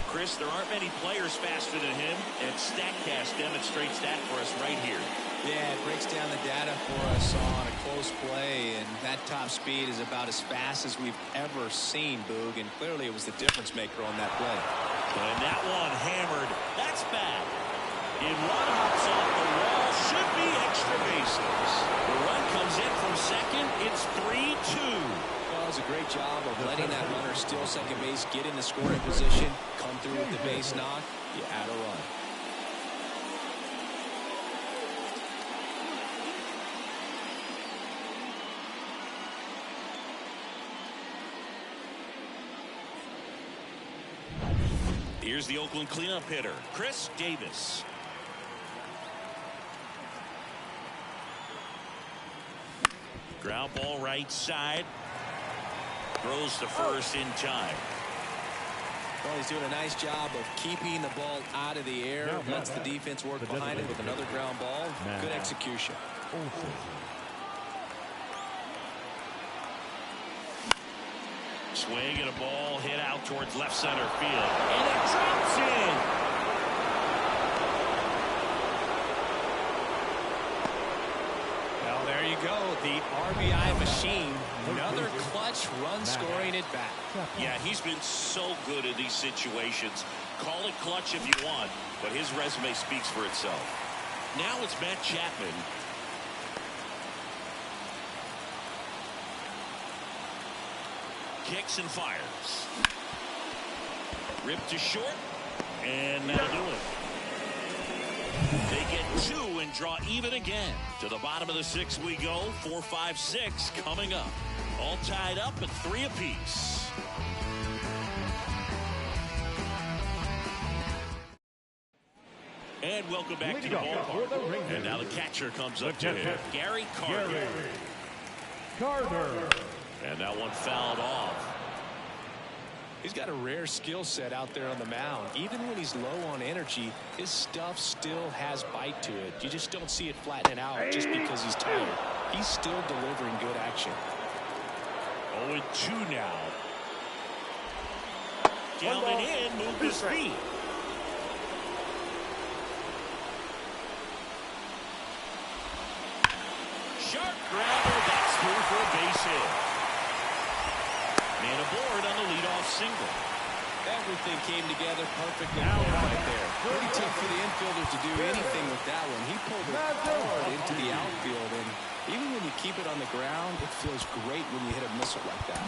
Chris, there aren't many players faster than him, and StatCast demonstrates that for us right here. Yeah, it breaks down the data for us on a close play, and that top speed is about as fast as we've ever seen, Boog, and clearly it was the difference maker on that play. And that one hammered. That's bad. It run hops off the wall. Should be extra bases. The run comes in from second. It's 3-2. Well, it was a great job of letting that runner steal second base, get in the scoring position, come through with the base knock. You add a run. Here's the Oakland cleanup hitter, Chris Davis. Ground ball right side. Throws to first in time. Well, he's doing a nice job of keeping the ball out of the air. Lets the defense work behind it with another ground ball. Good execution. Swing and a ball hit out towards left center field. And it drops in. Well, there you go. The RBI machine. Another clutch run scoring at bat. Yeah, he's been so good in these situations. Call it clutch if you want, but his resume speaks for itself. Now it's Matt Chapman. Kicks and fires. Ripped to short, and that'll do it. They get 2 and draw even again. To the bottom of the 6th we go. 4, 5, 6 coming up. All tied up at 3 apiece. And welcome back to the ballpark. And now the catcher comes up to him. Gary Carter. And that one fouled off. He's got a rare skill set out there on the mound. Even when he's low on energy, his stuff still has bite to it. You just don't see it flattening out just because he's tired. He's still delivering good action. 0-2 now. Gentleman in, move the speed. Sharp grounder, that's through for a base hit. Man aboard on the leadoff single. Everything came together perfectly right there. Pretty tough for the infielder to do anything with that one. He pulled it hard into the outfield, and even when you keep it on the ground, it feels great when you hit a missile like that.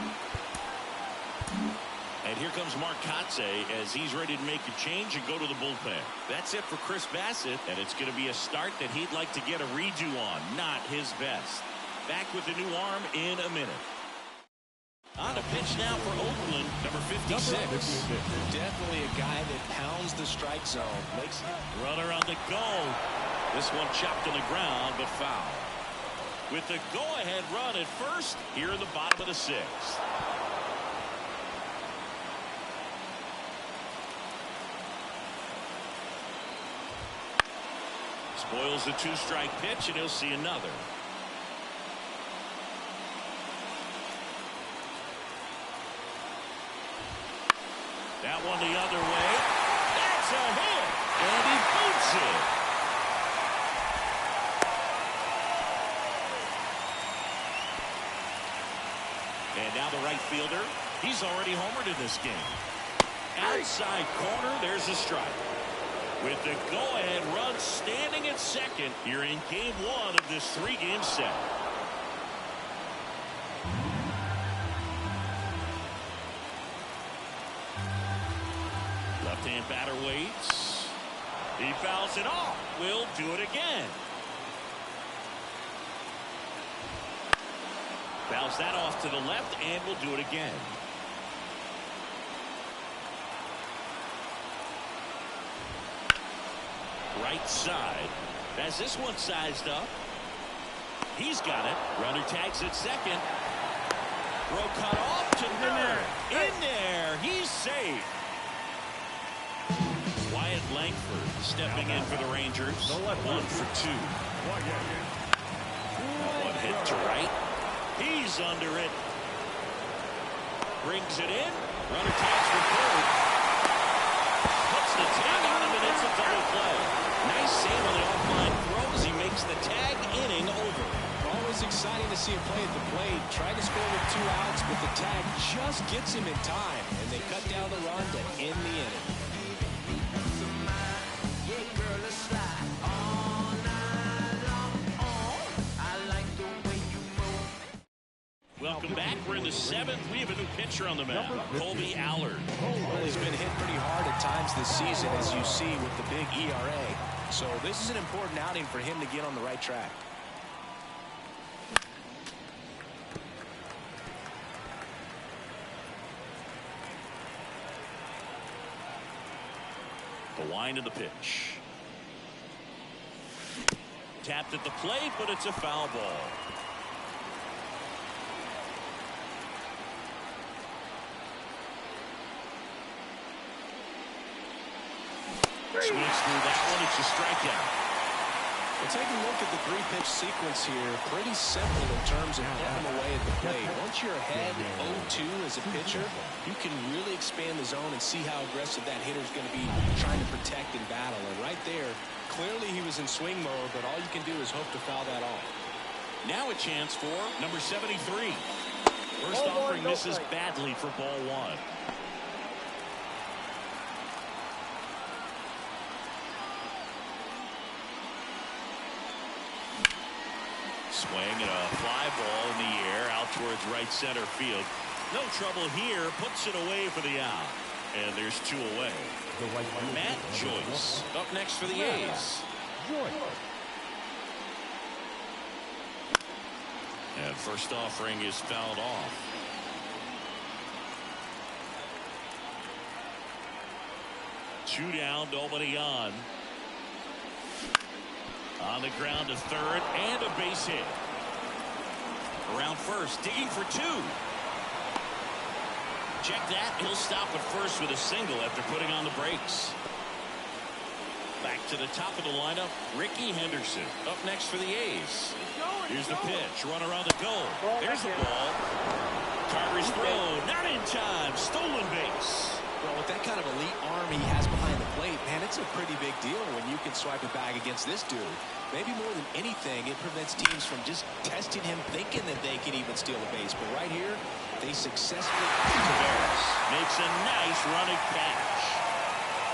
And here comes Mark Kotsay as he's ready to make a change and go to the bullpen. That's it for Chris Bassett, and it's going to be a start that he'd like to get a redo on. Not his best. Back with the new arm in a minute. On the pitch now for Oakland, number 56. Definitely a guy that pounds the strike zone. Makes runner on the go. This one chopped on the ground, but foul. With the go-ahead run at first, here in the bottom of the 6th. Spoils the 2-strike pitch, and he'll see another. That one the other way. That's a hit. And he boots it. And now the right fielder. He's already homered in this game. Outside corner, there's a strike. With the go-ahead run standing at second here in game 1 of this 3-game set. Left-hand batter waits. He fouls it off. Will do it again. Fouls that off to the left and will do it again. Right side. Has this one sized up. He's got it. Runner tags at second. Throw cut off to third. In there. He's safe. Wyatt Langford stepping in for the Rangers. 1 for 2. That one hit to right. He's under it. Brings it in. Runner tags for third. Puts the tag on him, and it's a double play. Nice save on the offline throw as he makes the tag inning over. Always exciting to see him play at the plate. Tried to score with 2 outs, but the tag just gets him in time, and they cut down the run to end the inning. Welcome back. We're in the 7th. We have a new pitcher on the mound, Colby Allard. Well, he's been hit pretty hard at times this season, as you see with the big ERA. So this is an important outing for him to get on the right track. The wind of the pitch. Tapped at the plate, but it's a foul ball. Swings through that one. It's a strikeout. Well, take a look at the 3-pitch sequence here. Pretty simple in terms of putting them away at the plate. Once you're ahead 0-2 as a pitcher, you can really expand the zone and see how aggressive that hitter is going to be trying to protect and battle. And right there, clearly he was in swing mode, but all you can do is hope to foul that off. Now a chance for number 73. First offering misses badly for ball 1. Swing and a fly ball in the air out towards right center field. No trouble here. Puts it away for the out. And there's 2 away. Matt Joyce up next for the A's. And first offering is fouled off. Two down, nobody on. On the ground to third, and a base hit. Around first, digging for 2. Check that. He'll stop at first with a single after putting on the brakes. Back to the top of the lineup, Ricky Henderson up next for the A's. Here's the pitch. Runner on the goal. There's the ball. Carter's throw, not in time. Stolen base. Well, with that kind of elite arm he has behind the plate, man, it's a pretty big deal when you can swipe a bag against this dude. Maybe more than anything, it prevents teams from just testing him, thinking that they can even steal a base. But right here, they successfully... Tavares makes a nice running catch.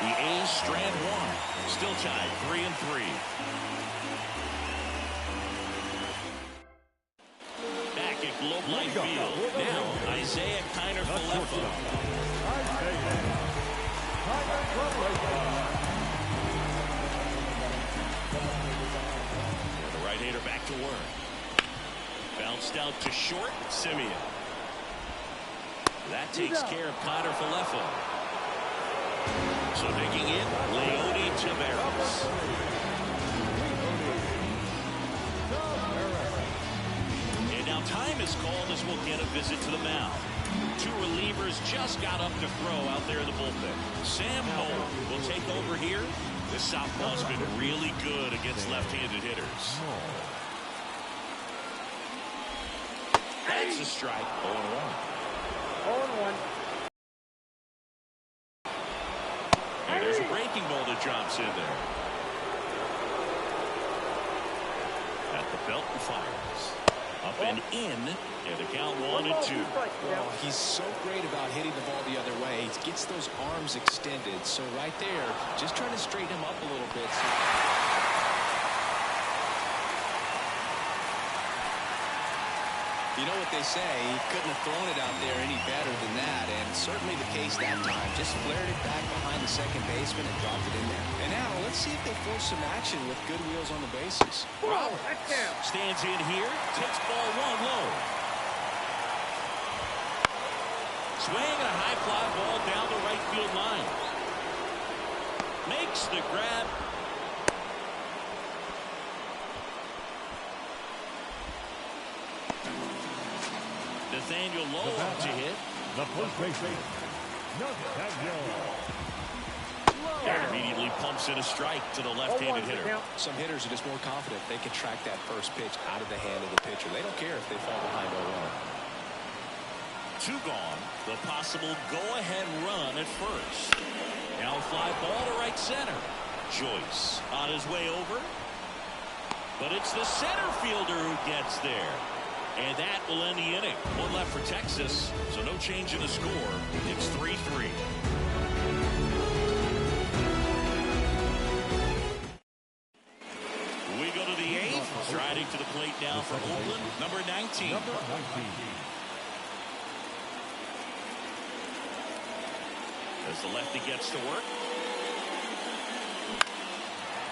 The A's strand 1. Still tied 3-3. Back at Globe Life Field. Now, Isaiah Kiner-Falefa. The right-hander back to work. Bounced out to short, Simeon. That takes care of Kiner-Falefa. So digging in, Leody Taveras. And now time is called as we'll get a visit to the mound. 2 relievers just got up to throw out there in the bullpen. Sam Moe will take over here. This southpaw's been really good against left-handed hitters. That's a strike. 0-1. And there's a breaking ball that drops in there. At the belt and fires. Up and in. And the count 1-2. Well, he's so great about hitting the ball the other way. He gets those arms extended. So right there, just trying to straighten him up a little bit. You know what they say, he couldn't have thrown it out there any better than that, and certainly the case that time. Just flared it back behind the second baseman and dropped it in there. And now, let's see if they force some action with good wheels on the bases. Roberts stands in here, takes ball 1 low. Swing and a high fly ball down the right field line. Makes the grab. Nathaniel Lowe up to hit. The first baseman, Nathaniel. And immediately pumps in a strike to the left-handed hitter. Some hitters are just more confident they can track that first pitch out of the hand of the pitcher. They don't care if they fall behind 0-1. 2 gone. The possible go-ahead run at first. Now a fly ball to right center. Joyce on his way over. But it's the center fielder who gets there. And that will end the inning. 1 left for Texas, so no change in the score. It's 3-3. We go to the 8th. Striding to the plate now for Oakland, number 19. As the lefty gets to work.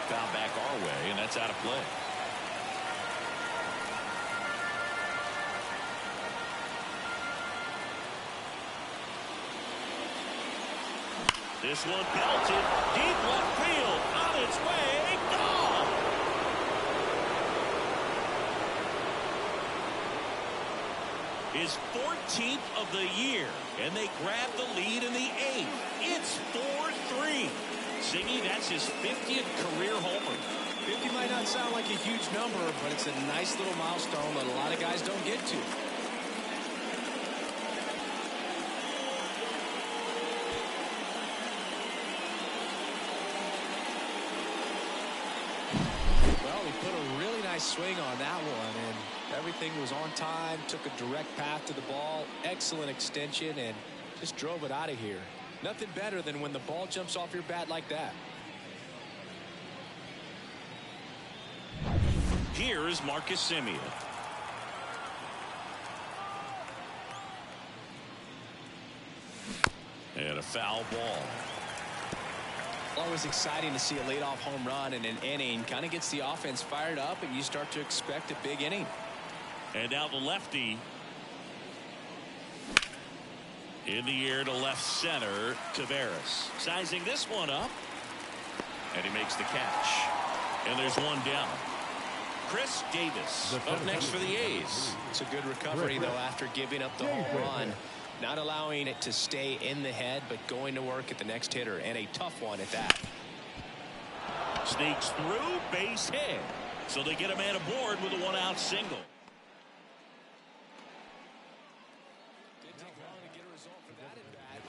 Foul back our way, and that's out of play. This one belted deep left field, on its way, gone. His 14th of the year, and they grab the lead in the 8th. It's 4-3. Siggy, that's his 50th career homer. 50 might not sound like a huge number, but it's a nice little milestone that a lot of guys don't get to. Well, he put a really nice swing on that one, and everything was on time, took a direct path to the ball, excellent extension, and just drove it out of here. Nothing better than when the ball jumps off your bat like that. Here is Marcus Semien. And a foul ball. Always exciting to see a leadoff home run in an inning. Kind of gets the offense fired up, and you start to expect a big inning. And now the lefty. In the air to left center, Taveras. Sizing this one up. And he makes the catch. And there's one down. Chris Davis up next for the A's. It's a good recovery, though, after giving up the home run. Not allowing it to stay in the head, but going to work at the next hitter, and a tough one at that. Sneaks through, base hit. So they get a man aboard with a 1-out single.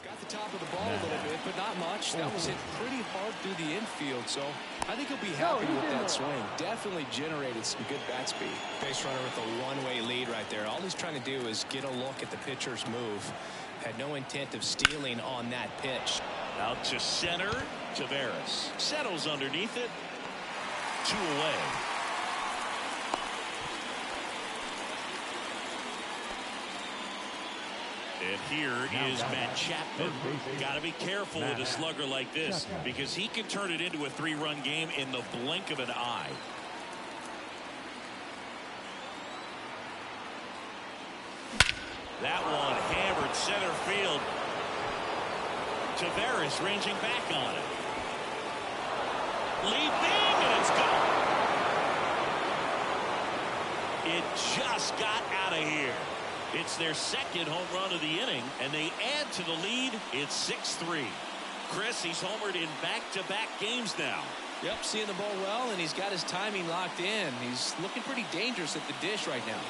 Got the top of the ball a little bit, but not much. That was hit pretty hard through the infield, so I think he'll be happy with that swing. Definitely generated some good bat speed. Base runner with a one-way lead right there. All he's trying to do is get a look at the pitcher's move. Had no intent of stealing on that pitch. Out to center, Taveras settles underneath it. 2 away. And here is Matt Chapman. Got to be careful with a slugger like this because he can turn it into a 3-run game in the blink of an eye. That one hammered center field. Taveras ranging back on it. Leaping, and it's gone. It just got out of here. It's their second home run of the inning, and they add to the lead. It's 6-3. Chris, he's homered in back-to-back games now. Yep, seeing the ball well, and he's got his timing locked in. He's looking pretty dangerous at the dish right now.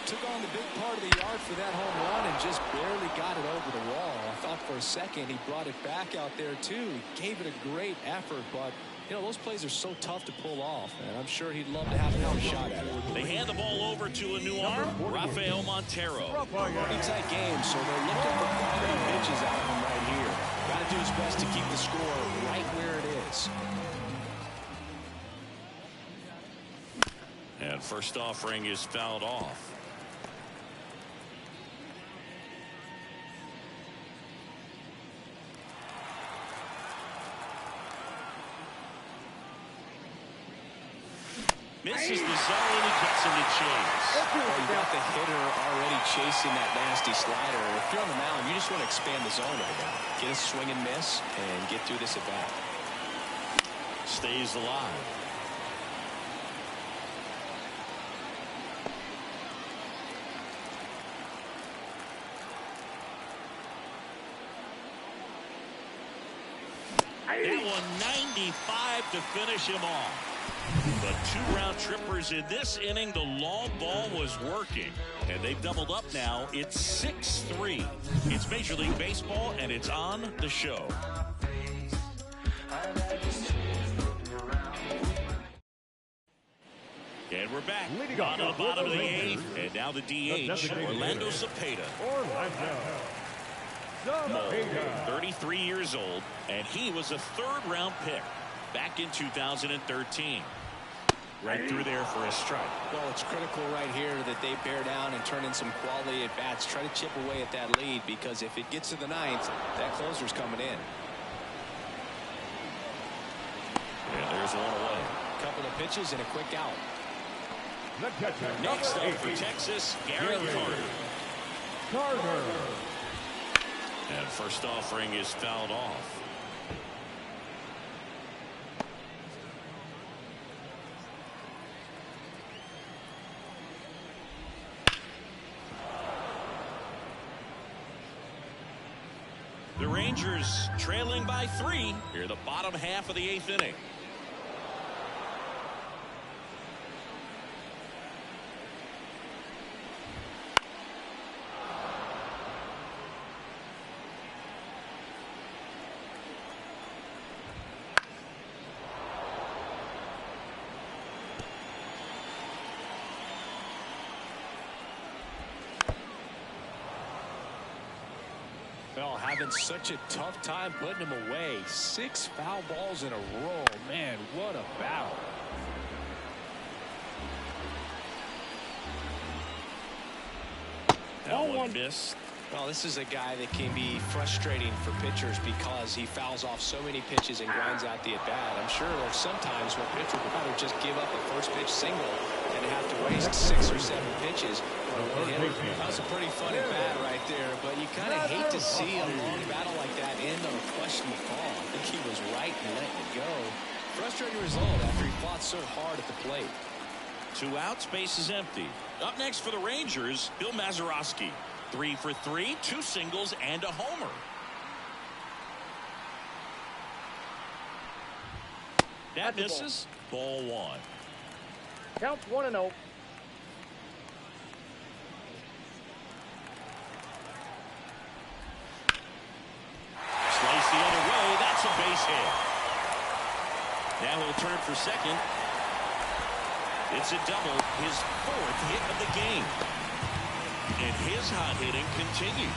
Took on the big part of the yard for that home run and just barely got it over the wall. I thought for a second he brought it back out there, too. He gave it a great effort, but you know, those plays are so tough to pull off, and I'm sure he'd love to have another shot at it. They hand the ball over to a new arm, Rafael Montero. Pretty tight game, so they're looking for quality pitches out of him right here. Got to do his best to keep the score right where it is. And first offering is fouled off. Misses the zone and gets him to chase. Well, you got the hitter already chasing that nasty slider. If you're on the mound, you just want to expand the zone right now. Get a swing and miss and get through this at bat. Stays alive. That one 95 to finish him off. But 2 round trippers in this inning. The long ball was working. And they've doubled up now. It's 6-3. It's Major League Baseball, and it's on the show. And we're back on the bottom of the 8th. And now the DH, Orlando Cepeda. 33 years old, and he was a 3rd-round pick back in 2013. Right through there for a strike. Well, it's critical right here that they bear down and turn in some quality at bats. Try to chip away at that lead, because if it gets to the 9th, that closer's coming in. And there's one away. A couple of pitches and a quick out. Next up for Texas, Gary Carter. And first offering is fouled off. The Rangers trailing by 3 here, the bottom half of the 8th inning. Well, having such a tough time putting him away. 6 foul balls in a row. Man, what a battle. That one missed. Well, this is a guy that can be frustrating for pitchers because he fouls off so many pitches and grinds out the at-bat. I'm sure there's sometimes where pitcher would rather just give up a first pitch single than have to waste 6 or 7 pitches. That's a pretty funny bat right there, but you kind of hate to see a long battle like that end on a questionable call. I think he was right in letting it go. Frustrating result after he fought so hard at the plate. 2 outs, base is empty. Up next for the Rangers, Bill Mazeroski. 3 for 3, 2 singles and a homer. That misses. Ball 1. Count 1-0. Slice the other way. That's a base hit. Now he'll turn for second. It's a double, his 4th hit of the game. And his hot hitting continues.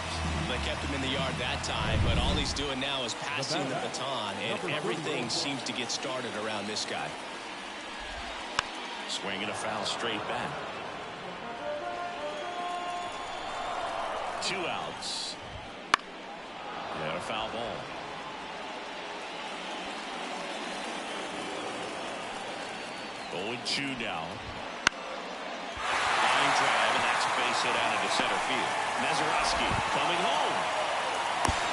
They kept him in the yard that time, but all he's doing now is passing the baton, and everything seems to get started around this guy. Swinging a foul straight back. 2 outs. And a foul ball. Going 2 now. Line drive, and that's a base hit out into center field. Mazeroski coming home.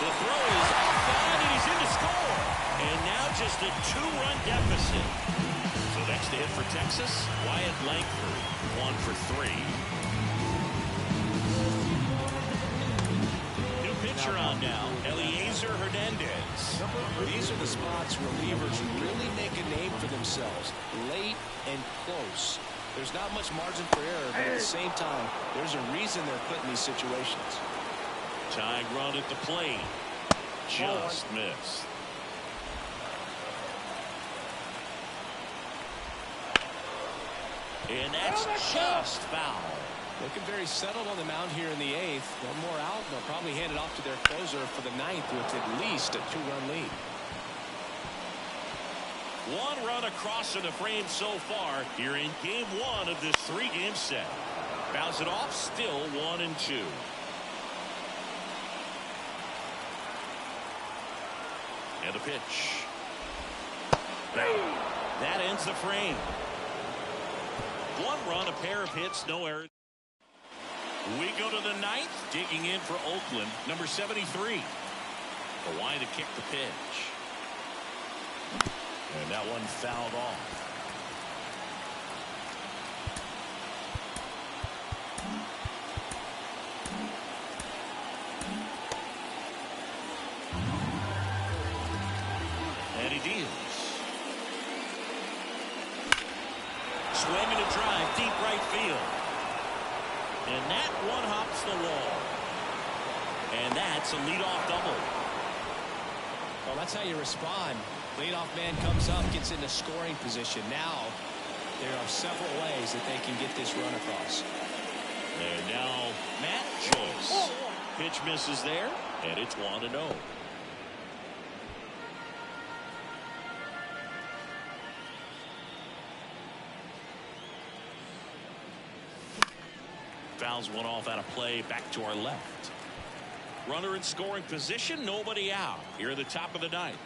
The throw is offline, and he's in to score. And now just a 2-run deficit. So next to hit for Texas, Wyatt Langford, 1 for 3. New pitcher on now, Eliezer Hernandez. These are the spots relievers really make a name for themselves. Late and close. There's not much margin for error, but at the same time, there's a reason they're put in these situations. Tying run at the plate. Just missed. And that's just foul. Looking very settled on the mound here in the 8th. One more out, and they'll probably hand it off to their closer for the 9th with at least a 2-run lead. 1 run across in the frame so far here in game 1 of this 3-game set. Bounce it off, still 1-2. And the pitch. That ends the frame. 1 run, a pair of hits, no errors. We go to the 9th, digging in for Oakland, number 73. Hawaii to kick the pitch. And that one fouled off. swing and a drive deep right field. And that one hops the wall. And that's a leadoff double. Well, that's how you respond. Leadoff man comes up, gets into scoring position. Now there are several ways that they can get this run across. And now Matt Joyce. Pitch misses there, and it's 1-0. Fouls one off out of play, back to our left. Runner in scoring position, nobody out here at the top of the ninth.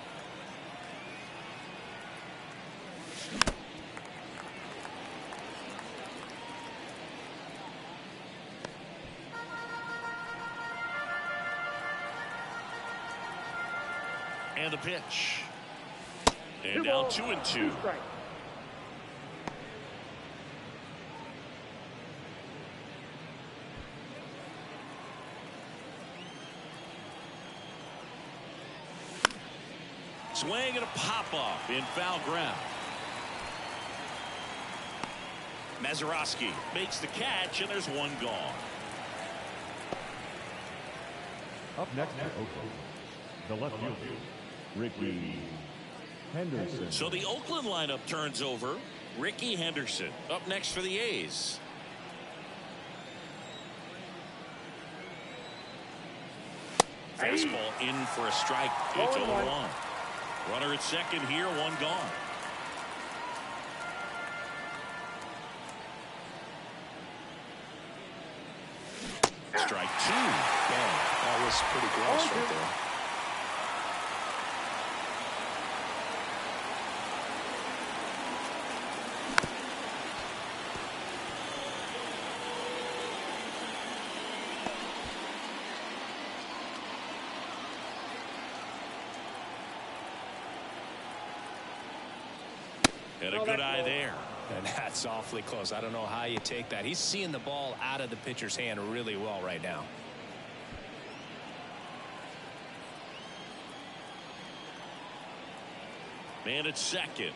And the pitch. And now 2-2. Swing and a pop-up in foul ground. Mazeroski makes the catch, and there's one gone. Up next for Oakland, the left fielder, Ricky Henderson. So the Oakland lineup turns over. Ricky Henderson up next for the A's. Fastball in for a strike. It's 0-1. Runner at second here, one gone. Strike two. Man, that was pretty gross right there. And a good eye there. And that's awfully close. I don't know how you take that. He's seeing the ball out of the pitcher's hand really well right now. Man at second.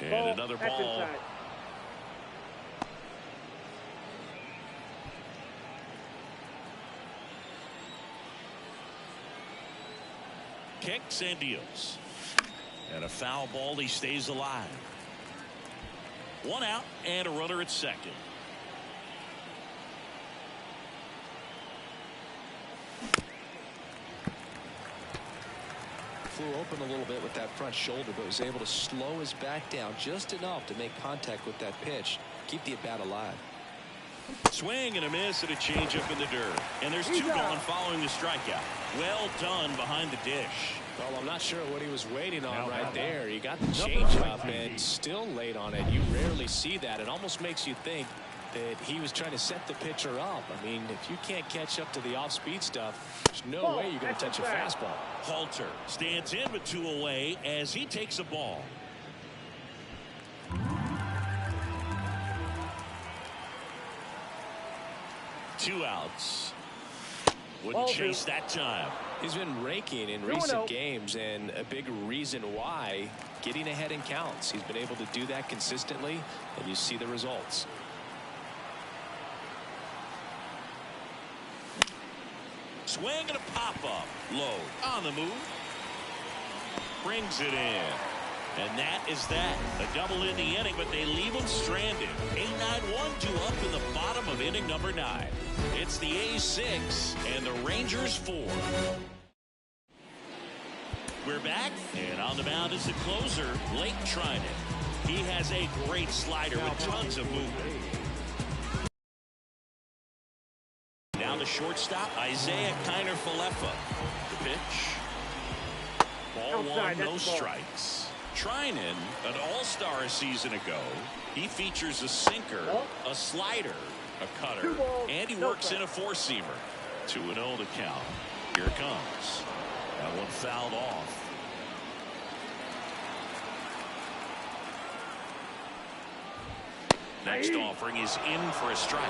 And another ball. Kicks and deals. And a foul ball. He stays alive. One out and a runner at second. Flew open a little bit with that front shoulder, but was able to slow his back down just enough to make contact with that pitch. Keep the at-bat alive. Swing and a miss and a changeup in the dirt. And there's two gone following the strikeout. Well done behind the dish. Well, I'm not sure what he was waiting on right there. He got the changeup and still laid on it. You rarely see that. It almost makes you think that he was trying to set the pitcher up. I mean, if you can't catch up to the off-speed stuff, there's no way you're going to touch a fastball. Halter stands in with two away as he takes a ball. Two outs. Wouldn't chase that time. He's been raking in recent games, and a big reason why, getting ahead in counts. He's been able to do that consistently, and you see the results. Swing and a pop-up. Low on the move. Brings it in. And that is that. A double in the inning, but they leave him stranded. 8-9-1 due up in the bottom of inning number 9. It's the A's 6 and the Rangers 4. We're back, and on the mound is the closer, Blake Trinan. He has a great slider with tons of movement. Now the shortstop, Isaiah Kiner-Falefa. The pitch. Ball one, no strikes. Trinan, an all-star a season ago. He features a sinker, a slider, a cutter, and he works in a four-seamer. 2-0 to count. Here it comes. That one fouled off. Next offering is in for a strike.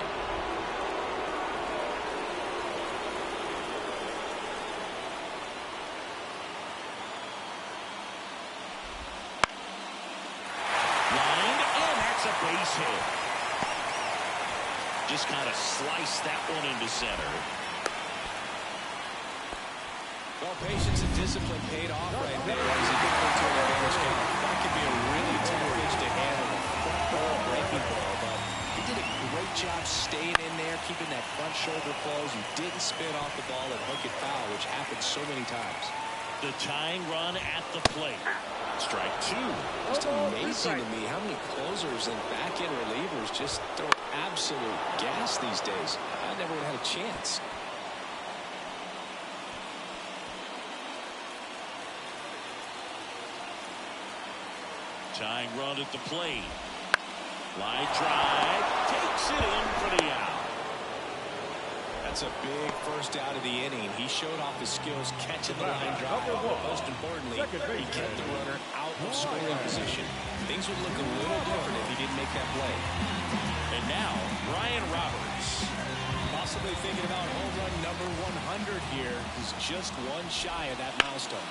Lined, and that's a base base hit. Just kind of sliced that one into center. Well, patience and discipline paid off right there as he got into an advantage count. That could be a really tough pitch to handle, a front ball breaking ball, but he did a great job staying in there, keeping that front shoulder closed. He didn't spin off the ball and hook it foul, which happens so many times. The tying run at the plate. Strike two. Just amazing to me how many closers and back-end relievers just throw absolute gas these days. I never would have had a chance. Tying run at the plate. Line drive. Takes it in for the out. That's a big first out of the inning. He showed off his skills catching the line drive, but most importantly, he kept the runner out of scoring position. Things would look a little different if he didn't make that play. And now, Brian Roberts. Possibly thinking about home run number 100 here. He's just one shy of that milestone.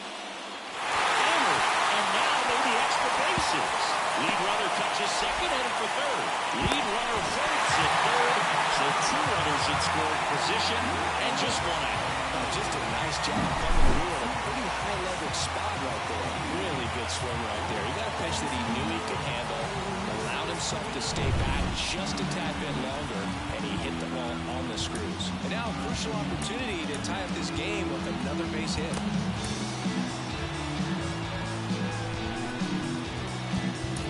Hammered, and now maybe extra bases. Lead runner touches second, headed for third. Lead runner floats at third. So two runners in scoring position and just one out. Just a nice job coming through at a pretty high-level spot right there. Really good swing right there. He got a pitch that he knew he could handle, allowed himself to stay back just a tad bit longer, and he hit the ball on the screws. And now a crucial opportunity to tie up this game with another base hit.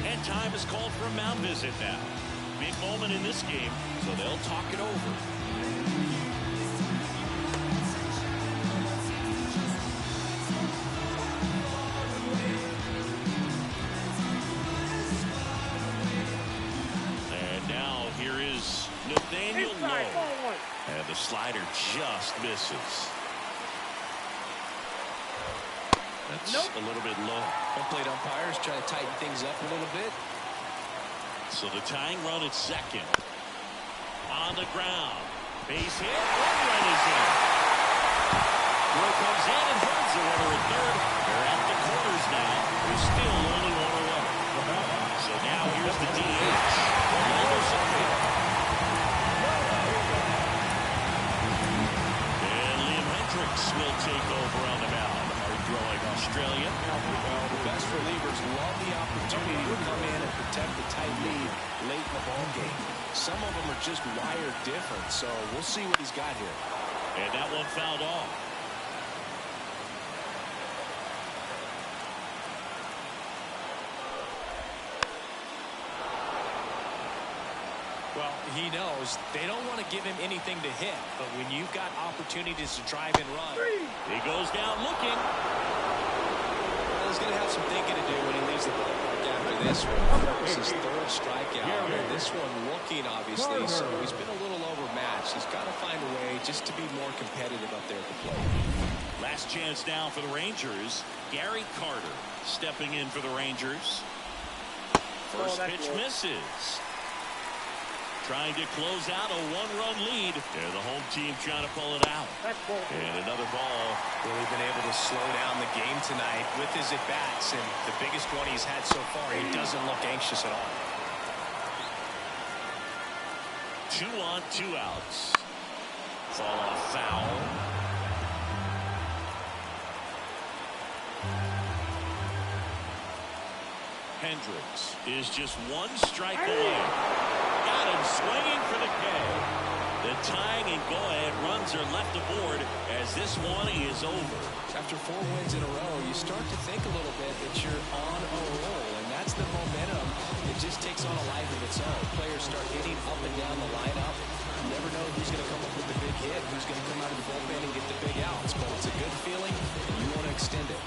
And time is called for a mound visit now. Big moment in this game, so they'll talk it over. And now here is Nathaniel Lowe. And the slider just misses. That's a little bit low. Home plate umpires trying to tighten things up a little bit. So the tying run at second. On the ground. Base hit. One run is in. Throw comes in and holds the runner at third. They're at the corners now. There's still only one away. So now here's the DH. And Liam Hendricks will take over on the mound. Hard-throwing Australian. The best relievers love the opportunity to come in and protect the tight lead late in the ball game. Some of them are just wired different, so we'll see what he's got here. And that one fouled off. Well, he knows they don't want to give him anything to hit, but when you've got opportunities to drive and run. He goes down looking. Well, he's going to have some thinking to do when he leaves the ballpark after this one. This is his third strikeout, and this one looking, obviously, so he's been a little overmatched. He's got to find a way just to be more competitive up there at the plate. Last chance now for the Rangers. Gary Carter stepping in for the Rangers. First pitch misses. Trying to close out a one-run lead. And the home team trying to pull it out. And another ball. Really been able to slow down the game tonight with his at-bats, and the biggest one he's had so far, he doesn't look anxious at all. 2 on, 2 outs. Fall off foul. Hendricks is just one strike away. Got him swinging for the K. The tying and go-ahead runs are left aboard as this one is over. After 4 wins in a row, you start to think a little bit that you're on a roll, and that's the momentum. It just takes on a life of its own. Players start hitting up and down the lineup. You never know who's going to come up with the big hit, who's going to come out of the bullpen and get the big outs, but it's a good feeling, and you want to extend it.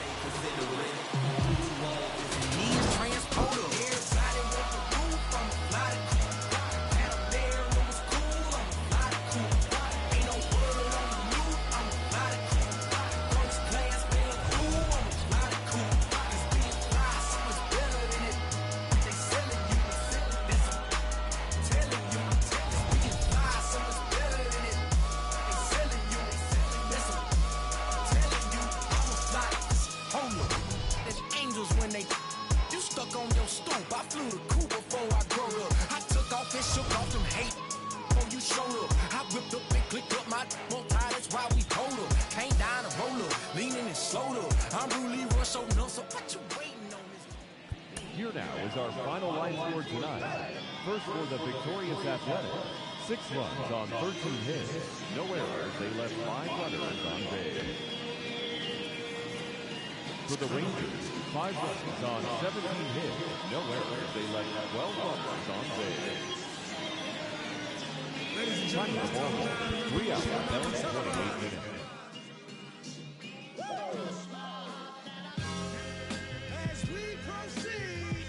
Here now is our final line score tonight. First for the victorious Athletics, 6 runs on 13 hits, no errors. They left 5 runners on base. For the Rangers, 5 runs on 17 hits, no errors. They left 12 runners on base. Time of the ball, 3 hours and 28 minutes. As we proceed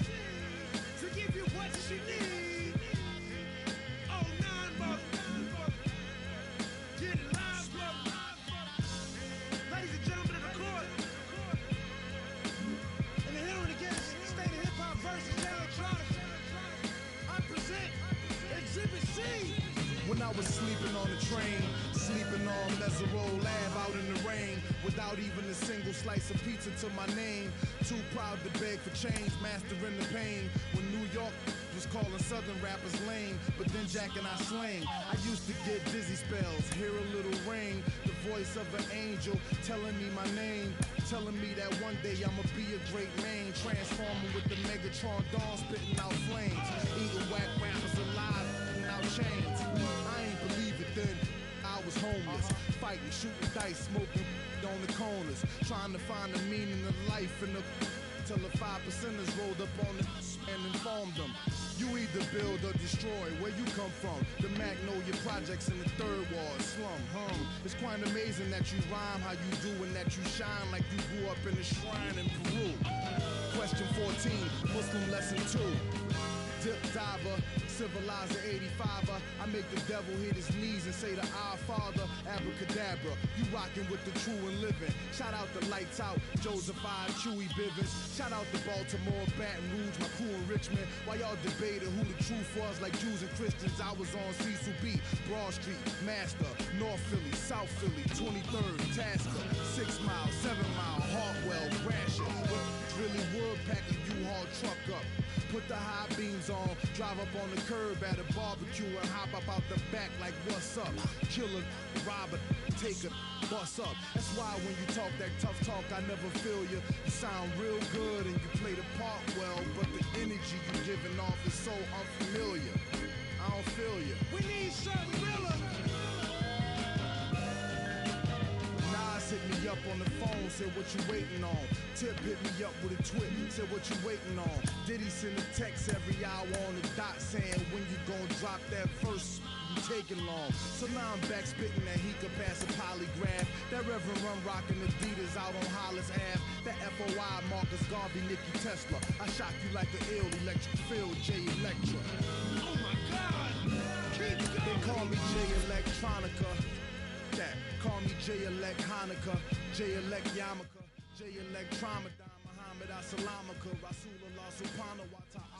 to give you what you need. Oh, 9 bucks. Get it live, ladies and gentlemen of the court. And the hero of the guest, State of Hip Hop versus Electronic. I present Exhibit C. When I was sleeping on the train, sleeping on Mesereau Lab out in the rain, without even a single slice of pizza to my name. Too proud to beg for change, mastering the pain. When New York was calling Southern rappers lame, but then Jack and I slang. I used to get dizzy spells, hear a little ring, the voice of an angel telling me my name, telling me that one day I'ma be a great man, transforming with the Megatron dawn, spitting out flames, eating whack rappers alive, out chains. I ain't believe it then. I was homeless, fighting, shooting dice, smoking on the corners, trying to find the meaning of life in the till the 5%ers rolled up on the and informed them. You either build or destroy. Where you come from? The Magnolia Projects in the 3rd Ward slum. It's quite amazing that you rhyme how you do and that you shine like you grew up in a shrine in Peru. Question 14, Muslim lesson 2. Dip diver, civilizer 85er. I make the devil hit his knees and say to our Father, abracadabra. You rockin' with the true and living. Shout out the Lights Out, Joseph I, Chewy Bivens. Shout out to Baltimore, Baton Rouge, my crew in Richmond. While y'all debated who the truth was, like Jews and Christians, I was on Cecil B, Broad Street, Master, North Philly, South Philly, 23rd, Tasker, 6 Mile, 7 Mile, Hartwell, Gratiot. Really would pack a U-Haul truck up. Put the high beams on, drive up on the curb at a barbecue and hop up out the back like what's up? Killer, robber, take a bus up. That's why when you talk that tough talk, I never feel you. You sound real good and you play the part well, but the energy you giving off is so unfamiliar. I don't feel you. We need something realer. Nas hit me up on the phone, said what you waiting on. Tip hit me up with a twit, said what you waiting on. Diddy send a text every hour on the dot saying when you gon' drop that verse, you taking long. So now I'm back spitting that he could pass a polygraph. That Reverend Run rockin' Adidas out on Hollis Ave. That FOI Marcus Garvey, Nicky Tesla. I shock you like an ill electric field, J Electra. Oh my God! Keep going. They call me J Electronica. That call me J Elect Hanukkah, J Elect Yarmulke, J Elect Tramadon, Muhammad Assalamaka, Rasulullah Subhanahu wa Ta'ala.